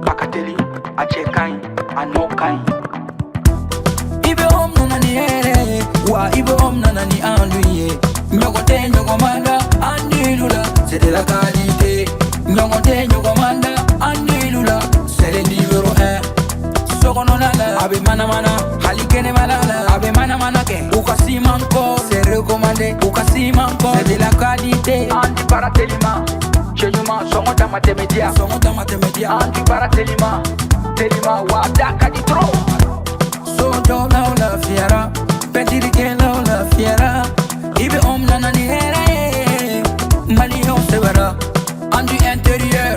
Akateli, Achekai, Anokai. Ibe om nanani wa ibe om nanani anduye. Nyogote nyogomanda andilula, c'est de la qualité. Nyogote nyogomanda andilula, c'est le numéro 1. Sokononala, abe mana mana, halikene malala, abe mana mana ke. Ukasi manko, c'est recommandé. Ukasi manko, c'est de la qualité. Anti Baratelima, Chenuma, Songota Matemedia, Anti Baratelima, Telima, Wadaka di Tro. So don't know la fiera, petiri ke la fiera. Ibe om nanani here, mali on severa. Andu intérieur,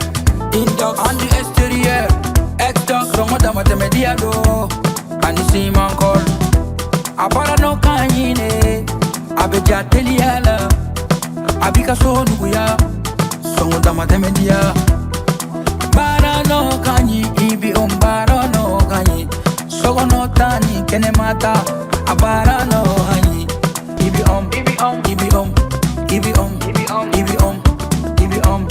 indox, andu extérieur, exdox, Songota Matemedia do. Anisi mankol, apara no kanyine, abeja teliala, abika so nuya, Songota Matemedia. Bara no kanyi, ibi om bara no kanyi. Sogo no tani kene mata, abara no kanyi. Ibi om, ibi om, ibi om, ibi om, ibi om, ibi om, ibi om.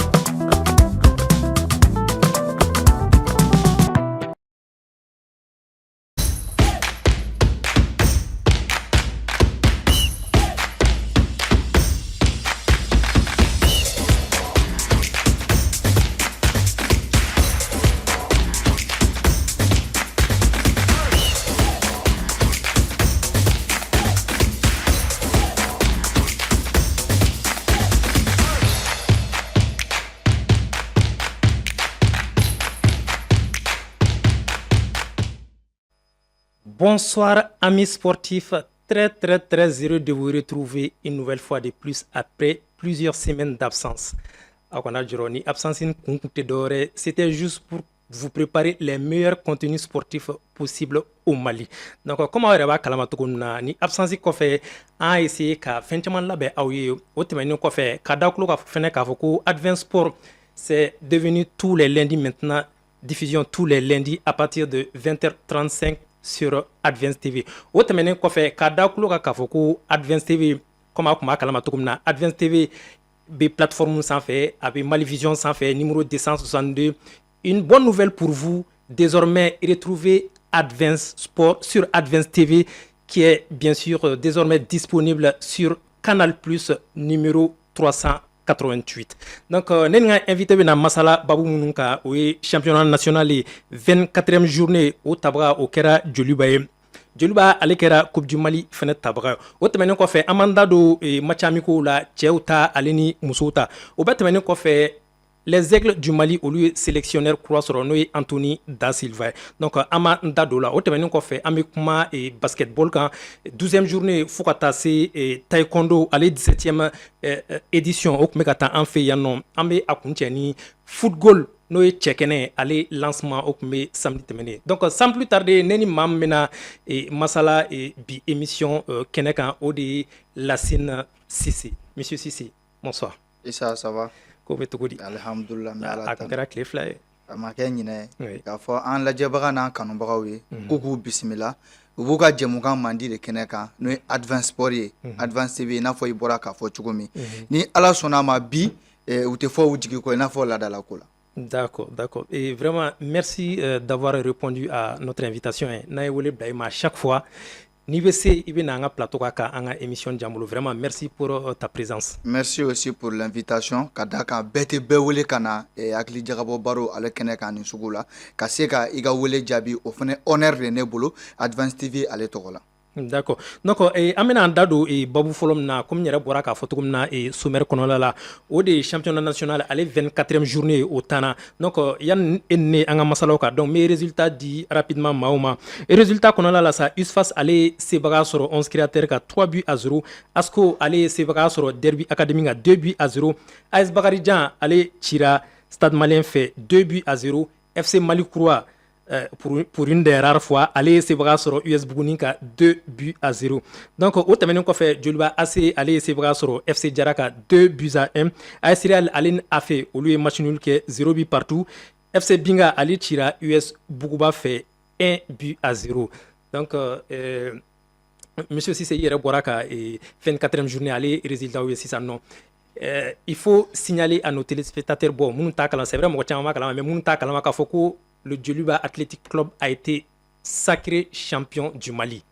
Bonsoir amis sportifs, très heureux de vous retrouver une nouvelle fois de plus après plusieurs semaines d'absence. C'était juste pour vous préparer les meilleurs contenus sportifs possibles au Mali. Donc comme on va kalama ni absence ko fait a essayé ka fentement labe awye otemani ko fait ka daklo ka fene ka foko Advance Sport c'est devenu tous les lundis maintenant, diffusion tous les lundis à partir de 20h35 sur Advance TV. Otemene ko fe kada kulo ka kafoko Advance TV comme kuma kalama tukumna Advance TV be plateforme sans fait avec Malivision sans fait numéro 262. Une bonne nouvelle pour vous, désormais retrouvez Advance Sport sur Advance TV qui est bien sûr désormais disponible sur Canal+ numéro 388. Donc nous invité na masala babu mununka oui championnat national 24e journée au tabra au kera Joluba ale kera coupe du Mali fene tabra o temene ko fe amanda do matchamiko la cheuta aleni musuta o batemene ko fe les aigles du Mali au lieu sélectionneur croix sur Noé Anthony Da Silva. Donc amanda do la o temene ko fe amikuma et basketball kan 12e journée fukata et taekwondo ale 17e édition o kumekata en fait yanon ambe akuncheni football no chekene ale lancement au samedi terminé. Donc sans plus tarder neni mamena et masala et bi émission kenekan odi Lassine Sissi. Monsieur Sissi, bonsoir. Et ça va? Comment tu dis? Alhamdulillah. Akara klefla. Amaken yine. Ka fo an la jebaga na kanu bagawi. Kuku bismillah. Ubuka jemukan mandi de keneka no Advance Sport Advance TV na fo ibora ka fo chugumi. Ni ala sonama bi ute fo ujigi ko na fo la dala kola. D'accord. Et vraiment, merci d'avoir répondu à notre invitation. À chaque fois, Nivese Ibinanga Plateau Kaka Anga émission Djamolo. Vraiment, merci pour ta présence. Merci aussi pour l'invitation. Kadaka Bete Bewele Kana et Akli Jagabo Baro Alekeneka Nisugula. Kaseka Iga Wele Jabi Ofene honneur de Nebolo Advance TV Aletogola. D'accord. Donc, amena andado et Babou Folom na comme nyera bora ka foto na et Soumer konola la au des championnats national aller 24e journée au Tana. Donc yan enne anga masaloka. Donc mes résultats dit rapidement Maoma. Et résultat konola la sa Usfas aller Sebaga sur 11 créateurs ka 3-0. Asko aller Sebaga sur Derby Academy à 2-0. AS Bagaridjan aller Chira Stade Malien fait 2-0. FC Malikroa pour une des rares fois, aller se voir sur US Bouguninka 2-0. Donc, au terme, on fait Joluba AC, aller se voir sur FC Djaraka 2-1. AS Real Aline a fait au lieu match nul qui est 0 but partout. FC Binga Ali Chira US Bougouba fait 1-0. Donc, Monsieur Sissé Yere Boraka et 24e journée aller résultat oui, si ça non. il faut signaler à nos téléspectateurs, bon, c'est vrai, mais le Djoluba Athletic Club a été sacré champion du Mali.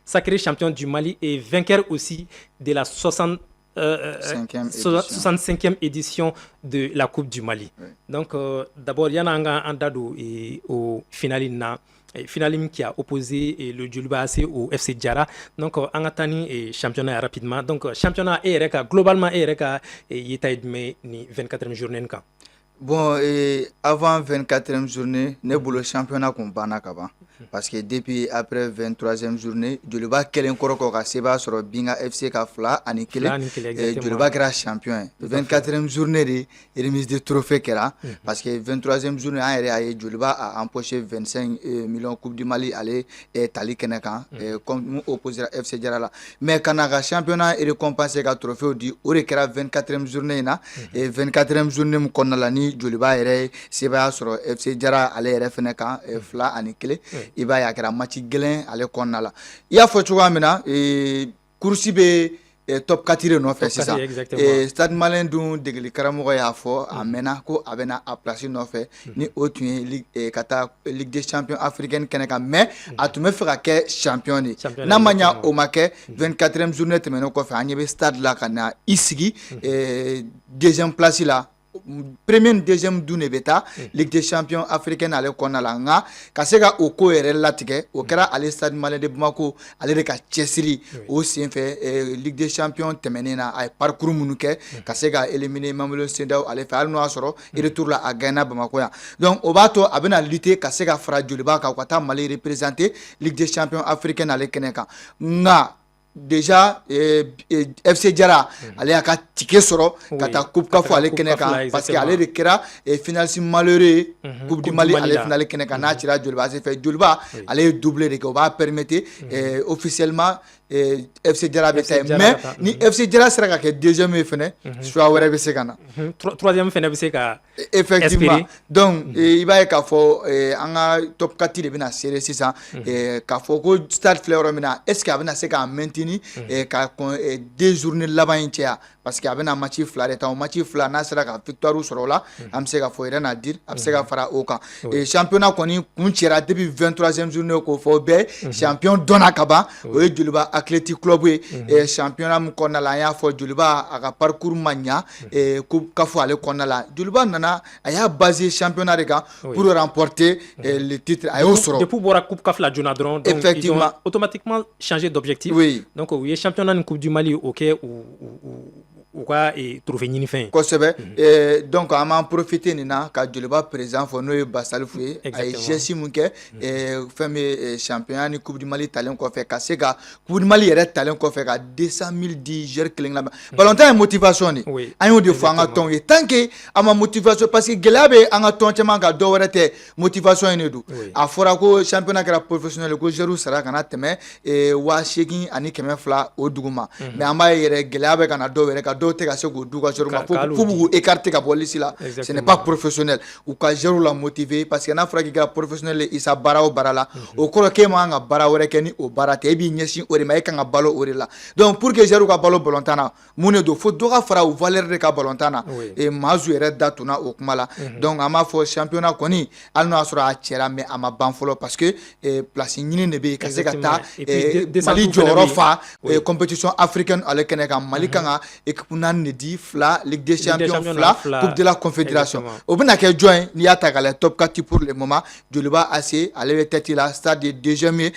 Sacré champion du Mali et vainqueur aussi de la 65e édition de la Coupe du Mali. Oui. Donc, d'abord, il y a un dado au finaline qui a opposé le Djoluba AC au FC Diarra. Donc, on a tenu championnat rapidement. Donc, championnat globalement, il y a 24e journée. Bon, avant 24e journée, nous avons le championnat qu'on a kaba. Parce que depuis après 23e journée, Djoluba kelen koroko ka seba sur Binga FC ka fla anikele Djoluba kera champion. 24e journée de remise de trophée kera parce que 23e journée Djoluba a empoché 25 millions Coupe du Mali aller tali keneka comme opposé à FC Diarra. Mais quand championnat est récompensé ka trophée di ore kera 24e journée na et 24e journée mu konnala ni Djoluba ere seba sur FC Diarra aller refeneka fla anikele i b'a ye a kɛra match gɛlɛn ale kɔnɔna la i y'a fɔ cogoya min na course bɛ top 4 nɔfɛ sisan Stade Malien dun degeli karamɔgɔ y'a fɔ a mɛnna ko a bɛna a place nɔfɛ ni o tun ye ka taa Ligue des Champions africaine kɛnɛ kan mais a tun bɛ fɛ ka kɛ champion de n'a ma ɲa o ma kɛ 24e journée tɛmɛnen kɔfɛ an ɲɛ bɛ stade la ka na i sigi deuxième place la premier deuxième dune beta Ligue des Champions africaine ale kɔnɔna la nka ka se ka o ko yɛrɛ latigɛ o kɛra ale Stade Malien de Bamako ale de ka cɛsiri o senfɛ Ligue des Champions tɛmɛnen na a ye parcours minnu kɛ ka se ka éliminer Mamelodi Sendao ale fɛ hali n'o y'a sɔrɔ retour la a gagné Bamako yan donc o b'a to a bɛna lutter ka se ka fara Djoluba kan u ka taa Mali représenter Ligue des Champions africaine ale kɛnɛ kan nka déjà FC Diarra ale y'a ka ticket sɔrɔ ka taa coupe ka fɔ ale kɛnɛ kan parce que ale de kɛra finaliste malheureux Coupe du Mali ale finale kɛnɛ kan n'a cira Djoluba AC fɛ Djoluba ale ye doublé de kɛ o b'a permettre officiellement FC Diarra bɛ taa mais ni FC Diarra sera ka kɛ deuxième ye fɛnɛ choix wɛrɛ bɛ se ka na troisième fɛnɛ bɛ se ka effectivement donc i b'a ye k'a fɔ an ka top 4 de bɛna serrer sisan k'a fɔ ko stade filɛ yɔrɔ min na est ce que a bɛna se k'a maintenir ka 2 journées laban in cɛya parce que a bɛna match fila de ta o match fila n'a sera ka victoire sɔrɔ o la an bɛ se ka fɔ yɛrɛ n'a dire a bɛ se ka fara o kan championnat kɔni kun cɛra depuis 23e journée k'o fɔ bɛɛ champion dɔnna ka ban o ye Djoluba Athletic Club ye championnat mun kɔnɔna la an y'a fɔ Djoluba a ka parcours ma ɲa coupe ka fɔ ale kɔnɔna la Djoluba nana a y'a basé championnat de kan pour remporter le titre a y'o sɔrɔ depuis bɔra coupe ka fila joona dɔrɔn donc ils ont automatiquement changé d'objectif donc u ye championnat ni coupe du Mali o kɛ u ka trophée ɲini fɛn ye kosɛbɛ donc an b'an profiter nin na ka Djoluba président fɔ n'o ye Basalifu ye a ye geste mun kɛ fɛn bɛ championnat ni coupe du Mali talen kɔfɛ ka se ka coupe du Mali yɛrɛ talen kɔfɛ ka 200 000 di joueur kelen kelen ballontan ye motivation de an y'o de fɔ an ka tɔn ye tant que a ma motivation parce que gɛlɛya bɛ an ka tɔn caman kan dɔw wɛrɛ tɛ motivation in de don a fɔra ko championnat kɛra professionnel ko joueur sara kana tɛmɛ 8,200 o dugu ma mais an b'a ye yɛrɛ gɛlɛya bɛ ka na dɔw yɛrɛ ka dɔw tɛ ka se k'o du ka joueur ma fo b'u écarter ka bɔ liste la ce n'est pas professionnel u ka joueur la motiver parce que n'a fɔra k'i kɛra professionnel i sa baara o baara la o kɔrɔ k'e ma kan ka baara wɛrɛ kɛ ni o baara tɛ e b'i ɲɛsin o de ma e kan ka balo o de la donc pour que joueur ka balo ballontan na mun de don fo dɔ ka fara o valeur de ka ballontan na Mazu yɛrɛ da tunna o kuma la donc an b'a fɔ championnat kɔni hali n'o y'a sɔrɔ a cɛra mais a ma ban fɔlɔ parce que place ɲini de bɛ yen ka se ka taa Mali jɔyɔrɔ fa compétition africaine ale kɛnɛ kan Mali kan ka équipe naani de di fila Ligue des Champions fila Coupe de la Confédération o bɛna kɛ jɔn ye n'i y'a ta k'a lajɛ top 4 pour le moment Djoluba AC ale bɛ tête la Stade de deuxième ye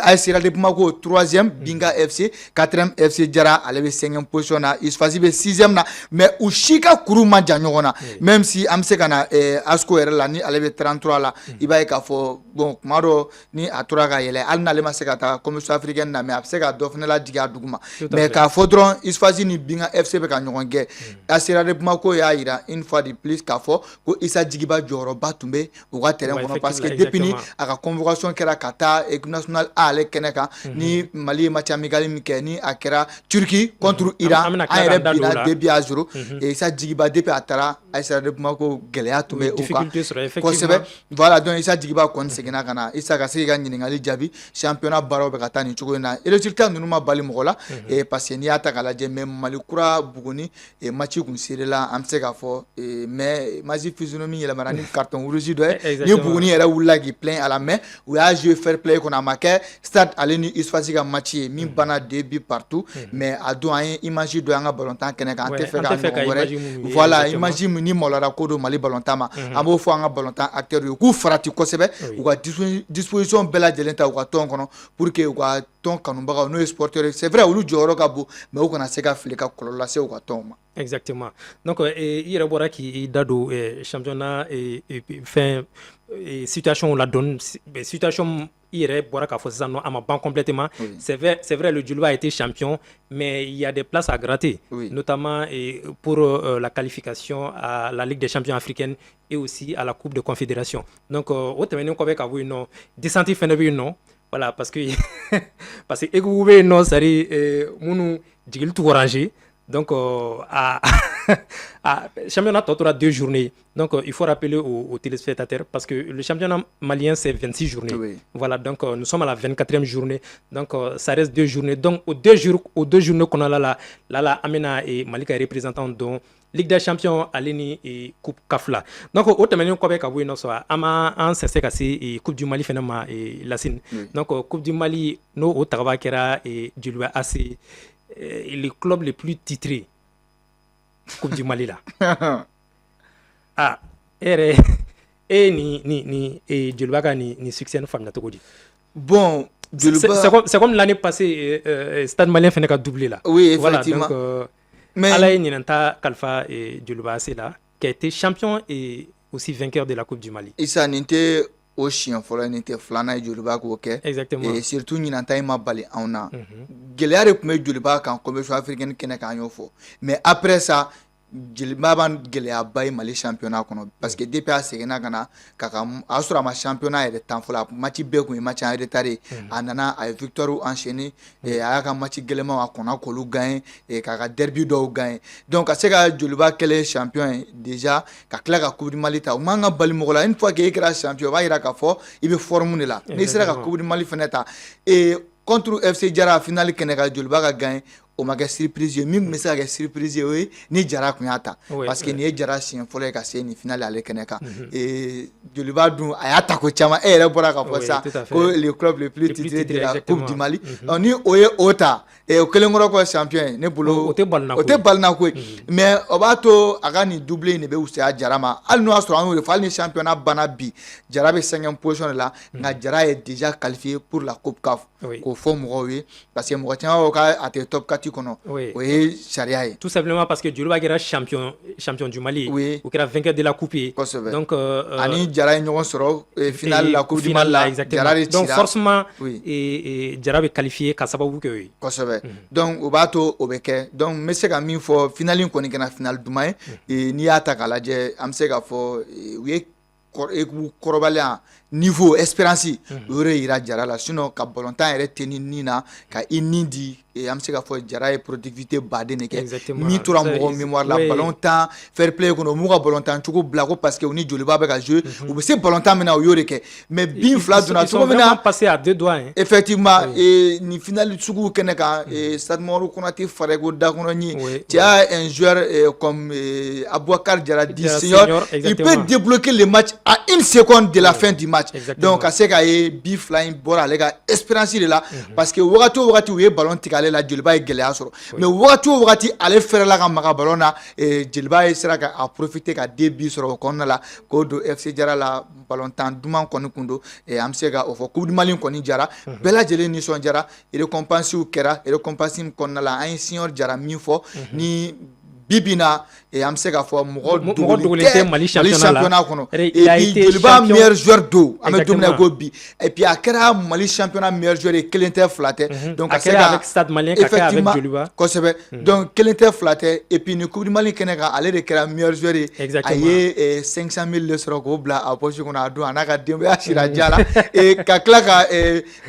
AS Real de Bamako 3e Binga FC 4e FC Diarra ale bɛ 5e position na Isfasi bɛ 6e na mais u si ka kuru ma jan ɲɔgɔn na même si an bɛ se ka na ASCO yɛrɛ la ni ale bɛ 33 la i b'a ye k'a fɔ bon kuma dɔ ni a tora ka yɛlɛ hali n'ale ma se ka taa compétition africaine na mais a bɛ se ka dɔ fana lajigin a dugu ma mais k'a fɔ dɔrɔn Isfasi ni Binga FC bɛ ka ɲɔgɔn gɛn AS Real de Bamako y'a yira une fois de plus k'a fɔ ko Issa Djigiba jɔyɔrɔba tun bɛ u ka terrain kɔnɔ parce que depuis ni a ka convocation kɛra ka taa équipe nationale A ale kɛnɛ kan ni Mali ye match amical min kɛ ni a kɛra Turquie contre Iran an yɛrɛ binna 2-0 Issa Djigiba depuis a taara AS Real de Bamako gɛlɛya tun bɛ o kan kosɛbɛ voilà donc Issa Djigiba kɔni seginna ka na Issa ka se ka ɲininkali jaabi championnat baaraw bɛ ka taa nin cogo in na résultat ninnu ma bali mɔgɔ la parce que n'i y'a ta k'a lajɛ même Mali kura Buguni et match kun sirila am se ka fo mais match physionomie la marani carton rouge do ni Buguni era wula gi plein à la main ou a joué fair play qu'on a marqué stade aleni isfasi ka match mi bana 2 buts partout mais a do an image do nga ballon tan kene ka ante fe ka voilà image ni molara ko do Mali ballon tan ma amo fo nga ballon tan acteur yo ku farati ko sebe ou ka disposition bela jelenta ou ka ton kono pour que ou ka ton kanumbaga no sporteur c'est vrai olu joro ka bo mais ou kana se ka fili ka kolola se ou ka ton ma exactement donc il rebora qui dado championnat et fin situation la donne situation il bora ka fo non ama ban complètement c'est vrai le Djoloba a été champion mais il y a des places à gratter notamment pour la qualification à la Ligue des champions africaine et aussi à la Coupe de Confédération donc autrement ko be ka oui non descente fin de non voilà parce que parce que égouvé non sari munu jigil tout orange donc championnat aura 2 journées donc il faut rappeler aux téléspectateurs parce que le championnat malien c'est 26 journées voilà donc nous sommes à la 24e journée donc ça reste 2 journées donc aux deux journées qu'on a là Amena et Malika est représentant dont Ligue des champions aleni et Coupe Kafla donc autrement ko be ka oui no so ama en c'est kasi Coupe du Mali finalement et Lassine donc Coupe du Mali no au Taraba kera et Djoloba assez les clubs les plus titrés Coupe du Mali là ni Djoloba ni succès no famna to godi bon c'est comme l'année passée Stade Malien fait qu'à doubler là oui effectivement voilà, donc mais Alain Ninanta Kalfa et Djoloba c'est là qui a été champion et aussi vainqueur de la Coupe du Mali. Issa n'était au chien fola n'était flana et Djoloba ko OK. Exactement. Et surtout Ninanta il m'a balé on a. Gelare pour Djoloba quand compétition africaine kena kan yofo. Mais après ça Djoloba ban gelea bay Mali championnat kono parce que depuis a segena kana kaka asura ma championnat et temps fola match be ko match en retard anana ay victoire enchaîné et aka match gelema akona ko lu gain et kaka derby do gain donc aseka Djoloba kele champion déjà ka kla ka Coupe du Mali ta manga bali mogola une fois que il champion va ira ka fo il be formule là mais sera ka Coupe du Mali feneta et contre FC Jara finale keneka Djoloba ka gain o ma kɛ surprise ye min bɛ se ka kɛ surprise ye o ye ni Jara kun y'a ta parce que nin ye Jara siɲɛ fɔlɔ ye ka se nin finale ale kɛnɛ kan Djoloba dun a y'a ta ko caman e yɛrɛ bɔra ka fɔ sa ko le club le plus titré de la Coupe du Mali ni o ye o ta o kelen kɔrɔ ko champion ye ne bolo o tɛ balina ko ye mais o b'a to a ka nin doublé in de bɛ wusaya Jara ma hali n'o y'a sɔrɔ an y'o de fɔ hali ni championnat banna bi Jara bɛ 5e position de la nka Jara est déjà qualifié pour la Coupe CAF k'o fɔ mɔgɔw ye parce que mɔgɔ caman b'o k'a tɛ top 4 kono oui charia tout simplement parce que Djoloba era champion du Mali ou kera vainqueur de la coupe donc ani Jara ɲɔgɔn sɔrɔ finale la Coupe du Mali la Jara de donc forcément Jara bɛ qualifié ka sababu kɛ o ye kosɛbɛ donc o b'a to o bɛ kɛ donc n bɛ se ka min fɔ finale in kɔni kɛra finale duman ye n'i y'a ta k'a lajɛ an bɛ se ka fɔ u ye kɔrɔbaliya niveau espérance o yɛrɛ yira Jara la sinon ka ballontan yɛrɛ tɛ nin na ka i nin di an bɛ se ka fɔ Jara ye productivité baden de kɛ min tora mɔgɔ mémoire la ballontan fair play kɔnɔ u m'u ka ballontan cogo bila ko parce que u ni Djoloba bɛ ka jouer u bɛ se ballontan min na u y'o de kɛ mais bin fila donna cogo min na effectivement ni finale sugu kɛnɛ kan Stade Umaru Konate Fareko Dakɔnɔni tu as un joueur comme Aboubacar Jara dit senior il peut débloquer le match à 1 seconde de la fin du match donc a se ka ye bi fila in bɔra ale ka espérance de la parce que wagati o wagati u ye ballon tigɛ ale la Djoloba ye gɛlɛya sɔrɔ mais wagati o wagati ale fɛrɛla ka maga ballon na Djoloba ye sera ka profiter ka 2 buts sɔrɔ o kɔnɔna la k'o don FC Jara la ballon tan duman kɔni kun don an bɛ se ka o fɔ Coupe du Mali kɔni jara bɛɛ lajɛlen nisɔndiyara récompense kɛra récompense kɔnɔna la an ye senior Jara min fɔ ni bibina an bɛ se ka fɔ mɔgɔ dogolen tɛ Mali championnat kɔnɔ et puis Djoloba meilleur joueur do an bɛ don min na ko bi et puis a kɛra Mali championnat meilleur joueur ye kelen tɛ fila tɛ donc a kɛra avec Stade Malien ka kɛ avec Djoloba kosɛbɛ donc kelen tɛ fila tɛ et puis ni Coupe du Mali kɛnɛ kan ale de kɛra meilleur joueur ye a ye 500 000 de sɔrɔ k'o bila a poche kɔnɔ a don a n'a ka denbaya sira diya la ka tila ka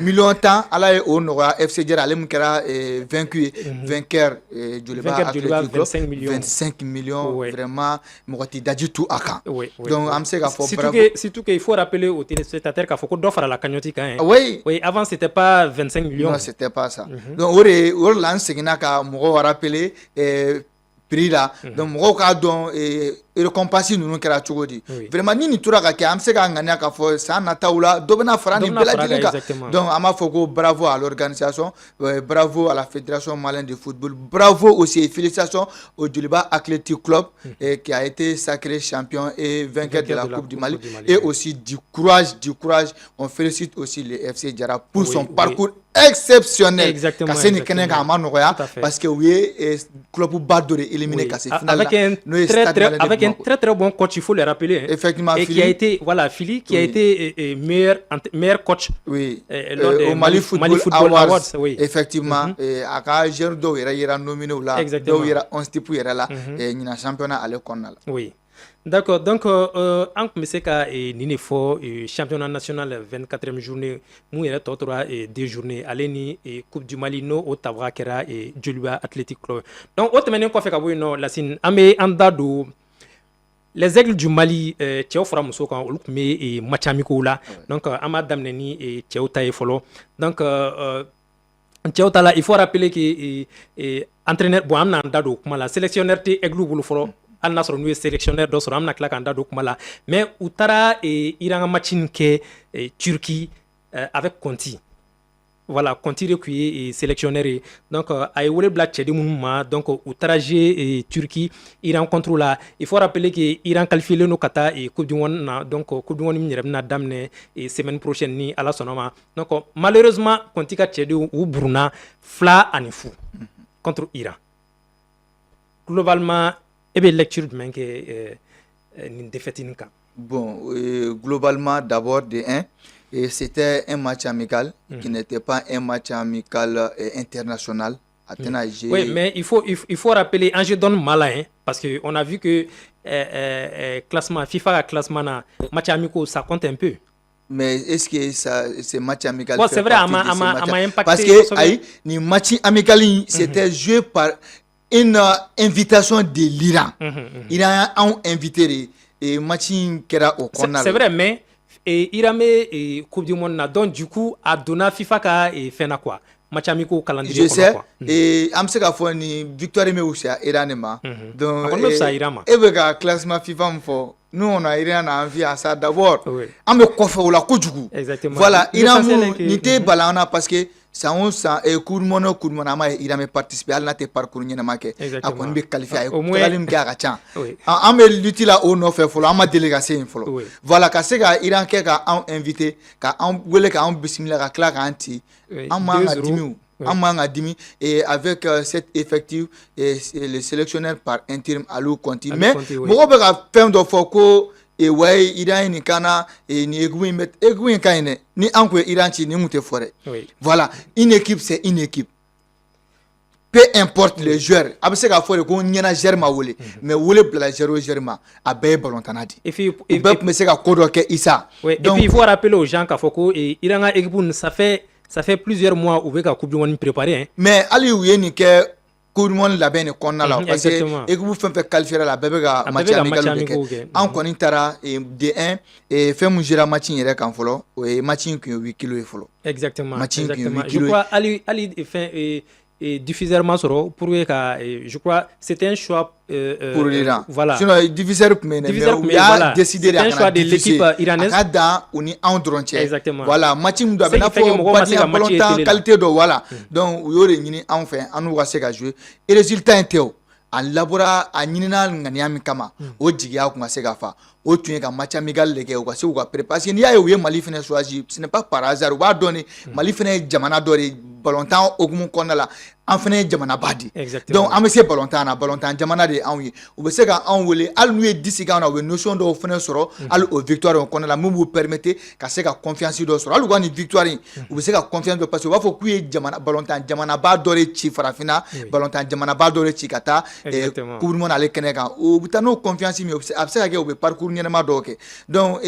million tan Ala ye o nɔgɔya FC Jara ale min kɛra vaincu ye vainqueur Djoloba 25 millions 25 millions vraiment mɔgɔ tɛ daji tu a kan oui. donc an bɛ se k'a fɔ bravo surtout qu'il faut rappeler aux téléspectateurs k'a fɔ ko dɔ farala cagnotte kan oui avant c'était pas 25 millions non c'était pas ça donc o de la an seginna ka mɔgɔw rappeler prix la donc mɔgɔw k'a dɔn récompense ninnu kɛra cogo di vraiment ni nin tora ka kɛ an bɛ se k'a ŋaniya k'a fɔ san nataw la dɔ bɛna fara nin bɛɛ lajɛlen kan donc an b'a fɔ ko bravo à l'organisation bravo à la fédération malienne de football bravo aussi et félicitations au Djoliba Athletic Club qui a été sacré champion et vainqueur de la Coupe du Mali et aussi du courage on félicite aussi le FC Diarra pour son parcours exceptionnel ka se nin kɛnɛ kan a ma nɔgɔya parce que u ye club ba dɔ de éliminé ka se finale la avec un très bon coach, il faut le rappeler. Effectivement, et qui a été Philly qui a été meilleur coach lors des Mali Football Awards. Oui. Effectivement, a ka jeune dɔw yɛrɛ yera nominé la dɔw yera 11 type yɛrɛ la ɲina championnat ale kɔnɔna la. Oui. D'accord, donc an kun bɛ se ka nin de fɔ championnat national 24e journée mun yɛrɛ tɔ tora 2 journées ale ni Coupe du Mali n'o o tabaga kɛra Djoliba Athletic Club. Donc o tɛmɛnen kɔfɛ ka bɔ yen nɔ Lasine an bɛ an da don les aigles du Mali cɛw fara muso kan olu tun bɛ match amicaux la donc an b'a daminɛ ni cɛw ta ye fɔlɔ donc cɛw ta la il faut rappeler que entraîneur bon an bɛna da don o kuma la sélectionneur tɛ aigle bolo fɔlɔ hali n'a sɔrɔ n'u ye sélectionneur dɔ sɔrɔ an bɛna tila k'an da don kuma la mais u taara Iran ka match in kɛ Turquie avec Conti. Voilà, Conti de kun ye sélectionneur ye donc a ye wele bila cɛden minnu ma donc u taara jouer Turquie Iran contre la il faut rappeler que Iran qualifié no ka taa Coupe du Monde na donc Coupe du Monde min yɛrɛ bɛna daminɛ semaine prochaine ni Ala sɔnna ma donc malheureusement Conti ka cɛdenw u buruna 2-0 contre Iran. Globalement e bɛ lecture jumɛn kɛ nin défaite nin kan? Bon, globalement d'abord de 1 et c'était un match amical qui n'était pas un match amical international. Oui, mais il faut rappeler, Angers donne mal hein, parce qu'on a vu que classement, FIFA classement, match amical, ça compte un peu. Mais est-ce que c'est match amical? Bon, c'est vrai, à m'a impacté. Parce que les matchs amicaux, c'était joué par une invitation de l'Iran. L'Iran a invité les matchs qui étaient au Canada. C'est vrai, mais Iran me Coupe du Monde donc du coup a donné FIFA ka fait na quoi match amical calendrier. Je sais et am se ka fo ni victoire me aussi à Iran ma donc et be ka classement FIFA me fo nous on a Iran a envie à ça d'abord am be ko fa wala ko jugu voilà Iran ni te balana parce que ça on ça et coup de mono ama Iran me participer al na te parcours ni na make a ko be qualifier ko talim ga ka chan am be l'utile au no fait folo am délégation folo voilà ka se ka Iran ke ka on invité ka on wele ka on bismillah ka kla ka anti am ma dimi et avec cet effectif et le sélectionneur par intérim Alou Conti mais mo be ka fem do foko et ouais Iran ni kana et ni egwin kaine ni anko Iran ci ni mute forêt voilà une équipe c'est une équipe peu importe les joueurs abse ka forêt ko nyana germa wole mais wole bla germa a be ballon tanadi et puis me se ka kodo ke Issa donc il faut rappeler aux gens ka foko et Iran a équipe ça fait plusieurs mois où ka Coupe du Monde préparé hein mais ali ou ni ke Coupe du Monde la ben konna la parce que équipe fait qualifier la bébé ga match amical en koni tara de 1 et fait mon jira match yere kan folo et match qui 8 kg folo exactement je crois Ali fait diffuseur masoro pour que je crois c'était un choix pour l'Iran voilà sinon diffuseur mais voilà décidé un choix de l'équipe iranaise ada uni en drontier exactement voilà match mu do na fo bati en longtemps qualité do voilà donc yore ñini en fait anu wa se ka jouer et résultat inteo en labora a ñinina ngani kama o jigiya ku se ka fa o tun ka match amical leke o ka se ka préparer ni ya ye Mali fene choisi ce n'est pas par hasard va donner Mali fene jamana do ballon temps ogumu konna la en fene jamana badi donc am se ballon temps jamana de anwi o be se ka an wele al nu e disiga na we notion do fene soro al o victoire on konna la mu vous permettre ka se ka confiance do soro al go ni victoire o be se ka confiance do parce que wa fo ku e jamana ballon temps jamana ba do re ci farafina ballon temps jamana ba do re ci kata e pour mon ale kene ka o butano confiance mi o se ka ke o be parcours nyama do ke donc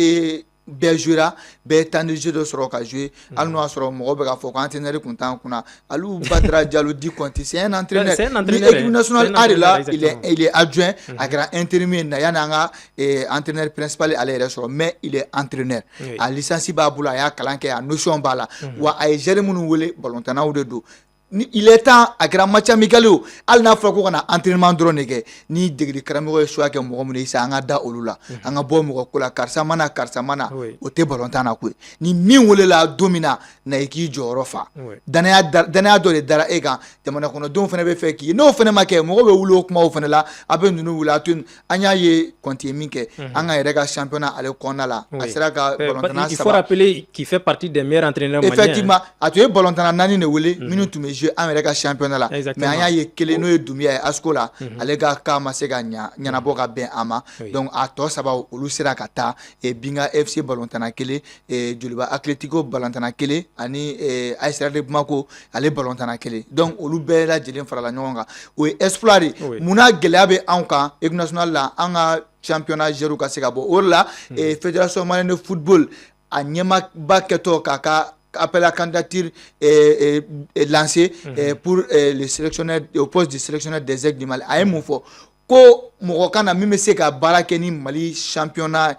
bɛɛ jouera bɛɛ temps de jeu dɔ sɔrɔ ka jouer hali n'o y'a sɔrɔ mɔgɔ bɛ k'a fɔ ko entraîneur kun t'an kunna Aliou Badara Diallo dit Conti c'est un entraîneur ni équipe nationale A de la il est adjoint a kɛra intérimaire na yani an ka entraîneur principal ale yɛrɛ sɔrɔ mais il est entraîneur a licence b'a bolo a y'a kalan kɛ a notion b'a la wa a ye joueur minnu wele ballontannaw de don il est temps a kɛra match amical o hali n'a fɔra ko kana entraînement dɔrɔn de kɛ ni degeli karamɔgɔ ye choix kɛ mɔgɔ min ye sisan an ka da olu la an ka bɔ mɔgɔ ko la karisa mana o tɛ ballontan na koyi ni min welela don min na i k'i jɔyɔrɔ fa danaya dɔ de dara e kan jamana kɔnɔdenw fana bɛ fɛ k'i ye n'o fana ma kɛ mɔgɔ bɛ wuli o kumaw fana la a bɛ ninnu wuli a to an y'a ye Conti ye min kɛ an ka yɛrɛ ka championnat ale kɔnɔna la a sera ka ballontanna 3 il faut rappeler qu'il fait partie des meilleurs entraîneurs maliens effectivement a tun ye ballontanna 4 de wele minnu tun bɛ an yɛrɛ ka championnat la mais an y'a ye kelen n'o ye Dumbuya ye ASCO la ale ka cas ma se ka ɲɛnabɔ ka bɛn a ma donc a tɔ 3 olu sera ka taa Binga FC ballontanna 1 Joliba Atlético ballontanna 1 ani AS Real de Bamako ale ballontanna 1 donc olu bɛɛ lajɛlen farala ɲɔgɔn kan o ye exploit de munna gɛlɛya bɛ anw kan équipe nationale la an ka championnat géré ka se ka bɔ o de la fédération malienne de football a ɲɛmaba kɛtɔ k'a ka appel à candidature lancé pour le sélectionneur au poste de sélectionneur des Aigles du Mali a ye mun fɔ ko mɔgɔ kana min bɛ se ka baara kɛ ni Mali championnat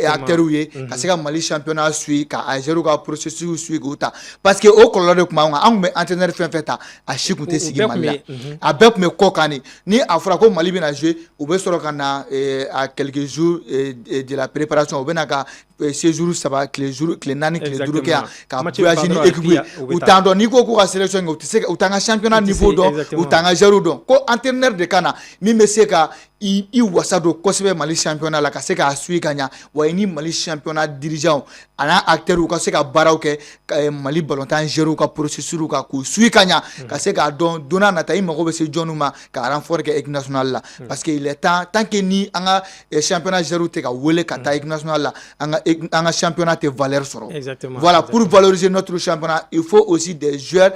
acteurs ye ka se ka Mali championnat suivre ka Algérie ka processus suivre k'u ta parce que o kɔlɔlɔ de tun b'anw kan anw tun bɛ entraîneur fɛn fɛn ta a si tun tɛ sigi Mali la a bɛɛ tun bɛ kɔ kan de ni a fɔra ko Mali bɛna jouer u bɛ sɔrɔ ka na à quelques jours de la préparation u bɛ na ka séjour 3 tile 4 tile 5 kɛ yan ka voyage ni équipe u t'an dɔn n'i ko k'u ka sélection kɛ u tɛ se u t'an ka championnat niveau dɔn u t'an ka joueur dɔn ko entraîneur de ka na min bɛ se ka i wasa don kosɛbɛ Mali championnat la ka se k'a suivre ka ɲa wa i ni Mali championnat dirigeant a n'a acteurs ka se ka baaraw kɛ Mali ballontan gérer ka processus ka k'u suivre ka ɲa ka se k'a dɔn don n'a nata i mago bɛ se jɔnniw ma ka renfort kɛ équipe nationale la parce que il est temps tant que ni an ka championnat gérer tɛ ka wele ka taa équipe nationale la an ka championnat tɛ valeur sɔrɔ voilà pour valoriser notre championnat il faut aussi des joueurs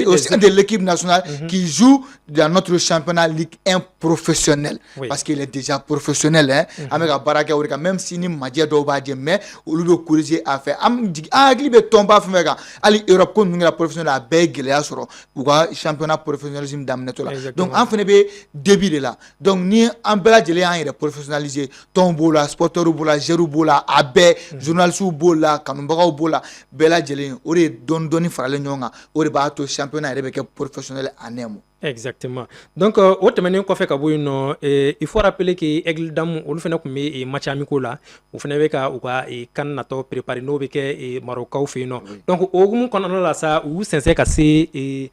au sein de l'équipe nationale qui jouent dans notre championnat Ligue 1 professionnel parce qu'il est déjà professionnel hein an bɛ ka baara kɛ o de kan même si ni majɛ dɔw b'a jɛ mais olu bɛ corriger a fɛ an hakili bɛ tɔnba fɛn fɛn kan hali Europe ko ninnu kɛra professionnel a bɛɛ ye gɛlɛya sɔrɔ u ka championnat professionnalisme daminɛtɔ la donc an fana bɛ début de la donc ni an bɛɛ lajɛlen y'an yɛrɛ professionnaliser tɔn b'o la sporteurs b'o la joueurs b'o la a bɛɛ journalistes b'o la kanubagaw b'o la bɛɛ lajɛlen o de ye dɔɔni faralen ɲɔgɔn kan o de b'a to championnat yɛrɛ bɛ kɛ professionnel en un mot. Exactement. Donc o tɛmɛnen kɔfɛ ka bɔ yen nɔ il faut rappeler que Aigle Dames olu fana tun bɛ match amicaux la u fana bɛ ka u ka CAN natɔ préparer n'o bɛ kɛ Marocains fɛ yen nɔ donc o hukumu kɔnɔna la sa u y'u sɛnsɛn ka se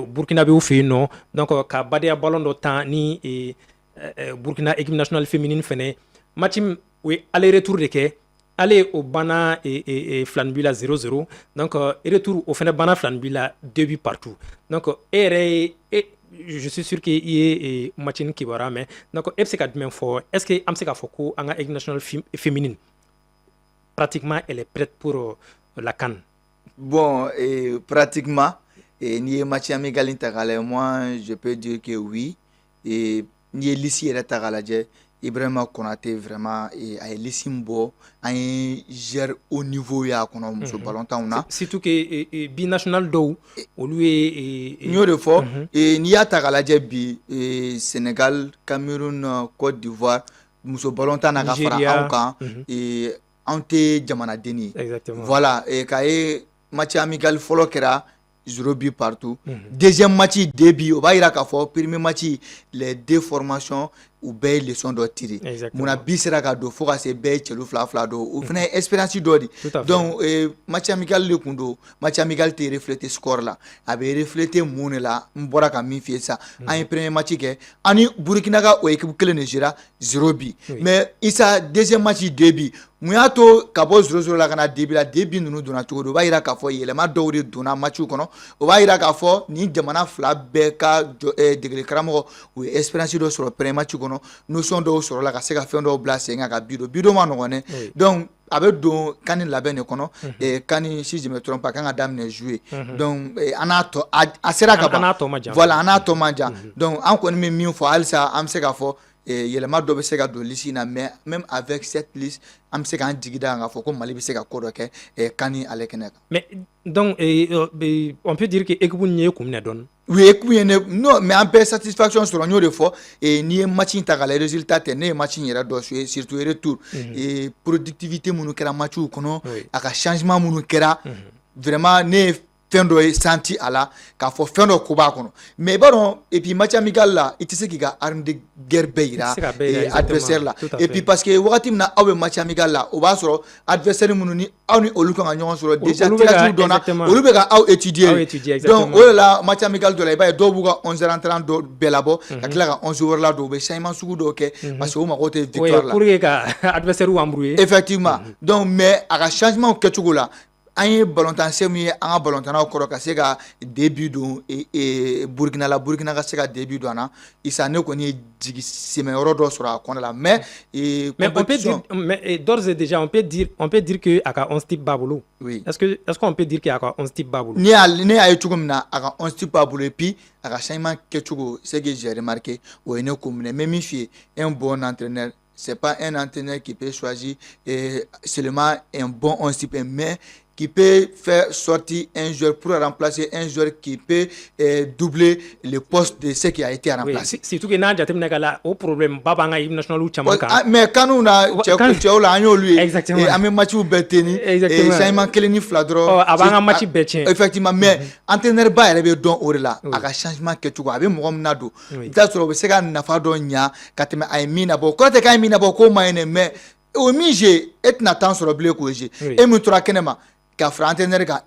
Burkinabéw fɛ yen nɔ donc ka badenya ballon dɔ tan ni Burkina équipe nationale féminine fana match u ye aller retour de kɛ aller au banna Flanby la 0-0 donc retour au fana banna Flanby la 2 buts partout donc je suis sûr que il est match qui va mais donc e bɛ se ka jumɛn fɔ est-ce que an bɛ se k'a fɔ ko an ka équipe nationale féminine pratiquement elle est prête pour la CAN? Bon pratiquement n'i ye match amical ta k'a lajɛ moi je peux dire que oui n'i ye liste yɛrɛ ta k'a lajɛ Ibrahima Konaté vraiment a ye liste min bɔ an ye joueur au niveau y'a kɔnɔ muso ballontanw na surtout que binational dɔw olu ye n y'o de fɔ n'i y'a ta k'a lajɛ bi Sénégal Cameroun Côte d'Ivoire muso ballontan na ka fara anw kan anw tɛ jamanaden ye voilà k'a ye match amical fɔlɔ kɛra 0 but partout deuxième match début o b'a yira k'a fɔ premier match les deux formations u bɛɛ ye leçon dɔ tirer munna bi sera ka don fo ka se bɛɛ ye cɛlu 2 don o fana ye expérience dɔ de donc match amical de kun don match amical tɛ refléter score la a bɛ refléter mun de la n bɔra ka min f'i ye sisan an ye premier match kɛ ani Burkina ka o équipe kelen de jouera 0 but mais Issa deuxième match début mun y'a to ka bɔ 0-0 la ka na début la début ninnu donna cogo di o b'a yira k'a fɔ yɛlɛma dɔw de donna match kɔnɔ o b'a yira k'a fɔ ni jamana 2 bɛɛ ka degeli karamɔgɔ u ye expérience dɔ sɔrɔ premier match kɔnɔ notion dɔw sɔrɔla ka se ka fɛn dɔw bila sen kan ka bidon ma nɔgɔn dɛ donc a bɛ don CAN labɛn de kɔnɔ CAN si je me trompe pas kan ka daminɛ jouer donc an n'a tɔ a sera ka ban voilà an n'a tɔ man jan donc an kɔni bɛ min fɔ halisa an bɛ se k'a fɔ yɛlɛma dɔ bɛ se ka don liste in na mais même avec cette liste an bɛ se k'an jigi da k'a fɔ ko Mali bɛ se ka ko dɔ kɛ CAN ale kɛnɛ kan. Mais donc on peut dire que équipe in ye kun minɛ dɔɔni. Oui, équipe ye non mais an bɛɛ satisfaction sɔrɔ n y'o de fɔ n'i ye match in ta k'a lajɛ résultat tɛ ne ye match in yɛrɛ dɔ suye surtout retour productivité minnu kɛra matchiw kɔnɔ a ka changement minnu kɛra vraiment ne ye fɛn dɔ ye senti a la k'a fɔ fɛn dɔ ko b'a kɔnɔ mais i b'a dɔn et puis match amical la i tɛ se k'i ka arme de guerre bɛɛ yira adversaire la et puis parce que wagati min na aw bɛ match amical la o b'a sɔrɔ adversaire minnu ni aw ni olu kan ka ɲɔgɔn sɔrɔ déjà tirage dɔnna olu bɛ ka aw étudier donc o de la match amical dɔ la i b'a ye dɔw b'u ka 11 entrant dɔ bɛɛ labɔ ka tila ka 11 wɛrɛ la don u bɛ changement sugu dɔw kɛ parce que o mago tɛ victoire la pour que ka adversaire embrouiller effectivement donc mais a ka changement kɛcogo la an ye ballontan se min ye an ka ballontannaw kɔrɔ ka se ka début don Burkina la Burkina ka se ka début don an na Issa ne kɔni ye jigi sɛmɛyɔrɔ dɔ sɔrɔ a kɔnɔna la mais on peut dire mais d'ores et déjà on peut dire que a ka 11 type b'a bolo. Oui. Est-ce qu'on peut dire que a ka 11 type b'a bolo? Ne y'a ye cogo min na a ka 11 type b'a bolo et puis a ka changement kɛcogo ce que j'ai remarqué o ye ne ko minɛ mais min f'i ye un bon entraîneur c'est pas un entraîneur qui peut choisir seulement un bon 11 type mais qui peut faire sortir un joueur pour remplacer un joueur qui peut doubler le poste de ce qui a été remplacé. Surtout que n'a jateminɛ k'a la o problème ba b'an ka équipe nationale caman kan. Mais kanu na cɛw la an y'olu ye. Exactement. An bɛ matchiw bɛɛ tenni. Exactement. Changement kelen ni fila dɔrɔn. A b'an ka match bɛɛ tiɲɛ. Effectivement mais entraîneur ba yɛrɛ bɛ dɔn o de la a ka changement kɛcogo a bɛ mɔgɔ min na don. I bɛ taa sɔrɔ o bɛ se ka nafa dɔ ɲa ka tɛmɛ a ye min nabɔ kɔrɔ tɛ k'a ye min nabɔ k'o ma ɲi dɛ mais o min joué e tɛna temps sɔrɔ bilen k'o joué e min tora kɛnɛ ma. Ka fara entraîneur kan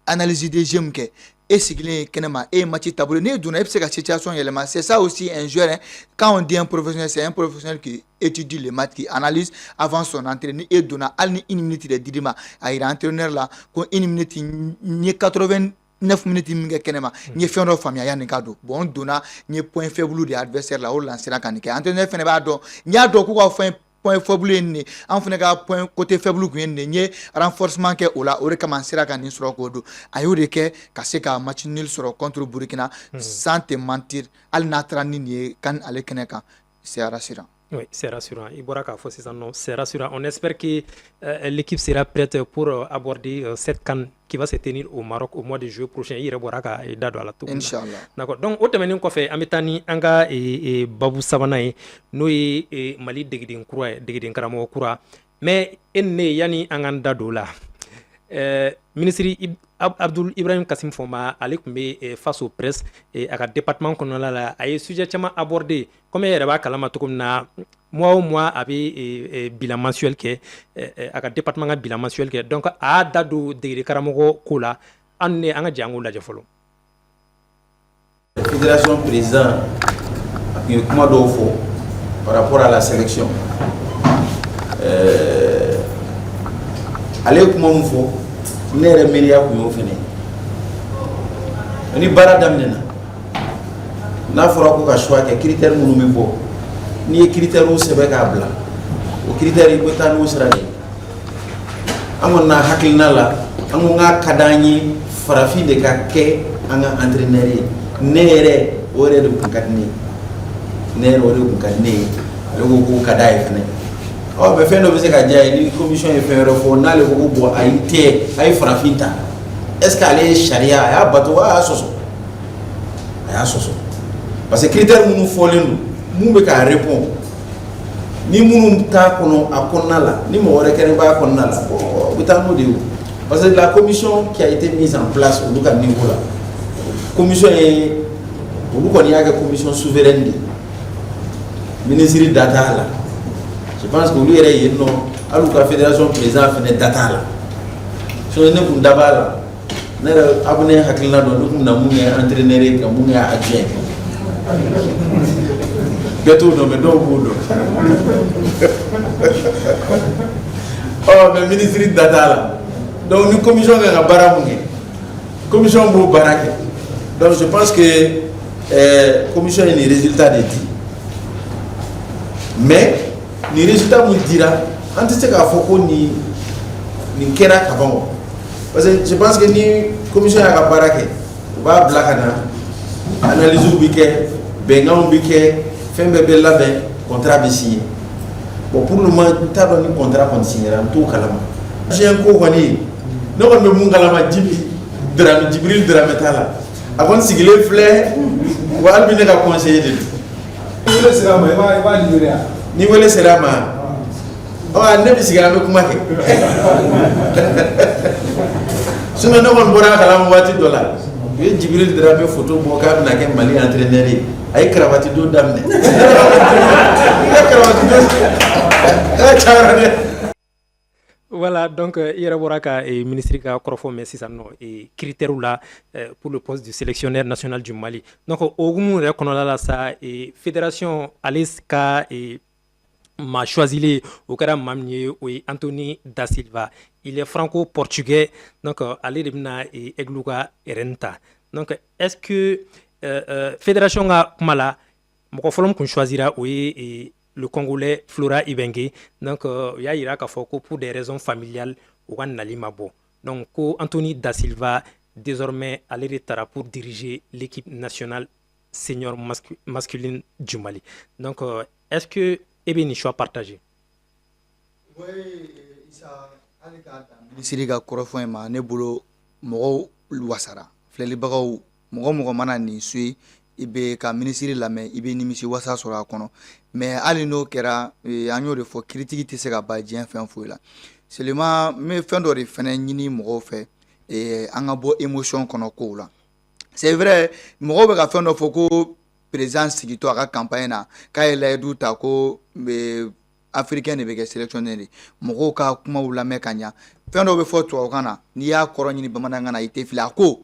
analyse des jeux kɛ sigilen kɛnɛma match taabolo ne donna e bɛ se ka situation yɛlɛma c'est ça aussi un joueur quand on dit un professionnel c'est un professionnel qui étudie le match qui analyse avant son entrée ni donna hali ni 1 minute de dira ma a yira entraîneur la ko 1 minute n ye 89 minutes min kɛ kɛnɛma n ye fɛn dɔ faamuya yanni ka don bon n donna n ye point faible de adversaire la o lancera ka nin kɛ entraîneur fɛnɛ b'a dɔn n y'a dɔn k'u ka fɛn point faible ye nin an fana ka point côté faible kun ye nin n ye renforcement kɛ o la o de kama n sera ka nin sɔrɔ k'o don a y'o de kɛ ka se ka match nul sɔrɔ contre Burkina sans te mentir hali n'a taara ni nin ye CAN ale kɛnɛ kan c'est rassurant. Oui, c'est rassurant. C'est rassurant. On espère que l'équipe sera prête pour aborder cette CAN qui va se tenir au Maroc au mois de juillet prochain. Inch'Allah. D'accord. Donc, au terme, on fait Amitani Anga et Babou Savanaï, nous et Mali Degidin Kura, Degidin Karamo Kura. Mais enne yani Anganda Dola. Ministre Abdul Ibrahim Kassim Foma ale tun bɛ face aux presse a ka département kɔnɔna la a ye sujet caman abordé comme e yɛrɛ b'a kalama cogo min na mois au mois a bɛ bilan mensuel kɛ a ka département ka bilan mensuel kɛ donc a y'a da don degeli karamɔgɔ ko la an ne an ka jɛ an k'o lajɛ fɔlɔ. Fédération président a tun ye kuma dɔw fɔ par rapport à la sélection ale ye kuma min fɔ ne yɛrɛ miiriya kun y'o fɛnɛ ni baara daminɛna n'a fɔra ko ka choix kɛ critère minnu bɛ bɔ n'i ye critère sɛbɛn k'a bila o critère i bɛ taa n'o sira de an kɔni n'a hakilina la an ko k'a ka d'an ye farafin de ka kɛ an ka entraîneur ye ne yɛrɛ o yɛrɛ de kun ka di ne ye ne yɛrɛ o de kun ka di ne ye ale ko k'o ka d'a ye fɛnɛ mais fɛn dɔ bɛ se ka diya ye ni commission ye fɛn wɛrɛ fɔ n'ale ko ko bon a y'i tɛ a ye farafin ta est-ce que ale ye sariya a y'a bato a y'a sɔsɔ parce que critère minnu fɔlen don mun bɛ k'a répond ni minnu t'a kɔnɔ a kɔnɔna la ni mɔgɔ wɛrɛ kɛnɛ b'a kɔnɔna la o bɛ taa n'o de ye parce que la commission qui a été mise en place olu ka niveau la commission ye olu kɔni y'a kɛ commission souveraine de ministre da t'a la. Je pense que lui est non, alors la fédération président fait data là. So ne kun daba la. Ne abonné hakilina do dum na mun ya entraîneur ka mun ya adjoint. Gato do me do bodo. Oh, mais ministre data là. Donc une commission de la baramunge. Commission bo barake. Donc je pense que commission est le résultat des dits. Mais ni résultat mun dira an tɛ se k'a fɔ ko nin kɛra kaban o parce que je pense que ni commission y'a ka baara kɛ u b'a bila ka na analyse bɛ kɛ bɛnkanw bɛ kɛ fɛn bɛɛ bɛ labɛn contrat bɛ signé bon pour le moment n t'a dɔn ni contrat kɔni signera n t'o kalama Jean ko kɔni ne kɔni bɛ mun kalama Jibril Dramé t'a la a kɔni sigilen filɛ wa hali bi ne ka conseiller de don ni wele sera a ma i b'a libéré wa ni wele sera a ma ne bɛ sigi an bɛ kuma kɛ sinon ne kɔni bɔra a kalama waati dɔ la u ye Jibril Dramé photo bɔ k'a bɛna kɛ Mali entraîneur ye a ye karavati don daminɛ karavati don cayara dɛ. Voilà, donc il y a un ministre qui a mais c'est ça non et critères là pour le poste de sélectionneur national du Mali. Donc au moment où on a là ça et fédération Aleska et m'a choisi au cara mamnier oui Anthony da Silva. Il est franco-portugais donc aller demna et Egluga Renta. Donc est-ce que fédération a mala mon folom qu'on choisira oui et le Congolais Flora Ibenge. Donc, il y a Irak pour des raisons familiales ou Nalimabo. Donc, Anthony da Silva, désormais, à l'État pour diriger l'équipe nationale senior masculine du Mali. Donc, est-ce que Ebeni choix partagé? Oui, ça a été un korofon ma ne bolo mogo wasara. Fleli bagaw mogo mana ni sui ibe ka ministre lamɛ i bɛ nimisi wasa sɔrɔ a kɔnɔ mais hali n'o kɛra an y'o de fɔ critique tɛ se ka ban diɲɛ fɛn foyi la seulement n bɛ fɛn dɔ de fɛnɛ ɲini mɔgɔw fɛ an ka bɔ émotion kɔnɔ kow la c'est vrai mɔgɔw bɛ ka fɛn dɔ fɔ ko président sigitɔ a ka campagne na k'a ye layidu ta ko africain de bɛ kɛ sélectionneur ye mɔgɔw ka kumaw lamɛn ka ɲa fɛn dɔ bɛ fɔ tubabukan na n'i y'a kɔrɔ ɲini bamanankan na i tɛ fili a ko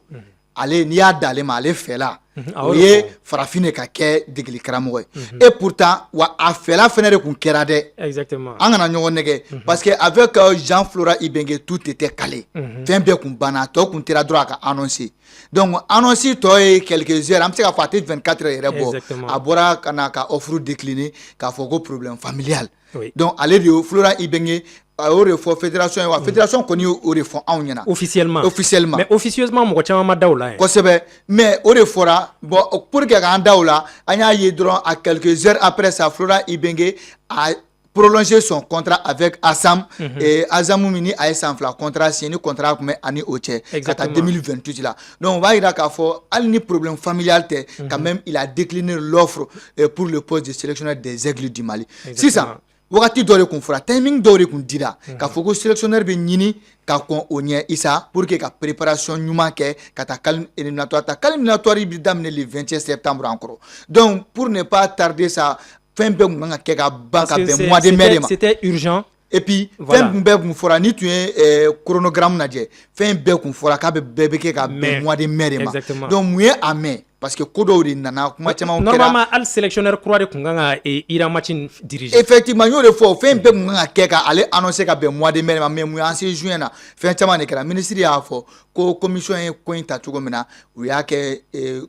ale n'i y'a d'ale ma ale fɛla o ye farafin ka kɛ degeli karamɔgɔ ye et pourtant wa a fɛla fɛnɛ de kun kɛra dɛ exactement an kana ɲɔgɔn nɛgɛ parce que avec Jean Flora Ibenge tout était calé fɛn bɛɛ kun banna tɔ kun tera dɔrɔn a ka annoncer donc annonce tɔ ye quelques heures an bɛ se ka fɔ a tɛ 24 heures yɛrɛ bɔ a bɔra ka na ka offre décliner k'a fɔ ko problème familial donc ale de ye Flora Ibenge a y'o de fɔ fédération ye wa fédération kɔni y'o de fɔ anw ɲɛna officiellement mais officieusement mɔgɔ caman ma da o la kosɛbɛ mais o de fɔra bon pour que k'an da o la an y'a ye dɔrɔn à quelques heures après ça Flora Ibenge a prolongé son contrat avec Assam et Azamu Mini a san fila contrat signé contrat kun bɛ ani o cɛ ka taa 2028 la donc on va yira k'a fɔ hali ni problème familial tɛ quand même il a décliné l'offre pour le poste de sélectionneur des Aigles du Mali sisan wagati dɔ de kun fɔra timing dɔ de kun dira k'a fɔ ko sélectionneur bɛ ɲini ka kɔn o ɲɛ Isa pour que ka préparation ɲuman kɛ ka taa CAN éliminatoire ta CAN éliminatoire bɛ daminɛ le 27 septembre encore donc pour ne pas tarder ça fɛn bɛɛ kun kan ka kɛ ka ban ka bɛn mois de mai de ma c'était urgent et puis fɛn bɛɛ kun fɔra ni tun ye chronogramme lajɛ fɛn bɛɛ kun fɔra k'a bɛɛ bɛ kɛ ka bɛn mois de mai de ma donc mun ye a mɛn parce que ko dɔw de nana kuma caman kɛra normalement al sélectionneur kura de kun kan ka Iran match diriger effectivement y'o de fɔ fɛn bɛɛ kun kan ka kɛ ka ale annoncer ka bɛn mois de mai de ma mais mun an se juin na fɛn caman de kɛra ministre y'a fɔ ko commission ye ko in ta cogo min na u y'a kɛ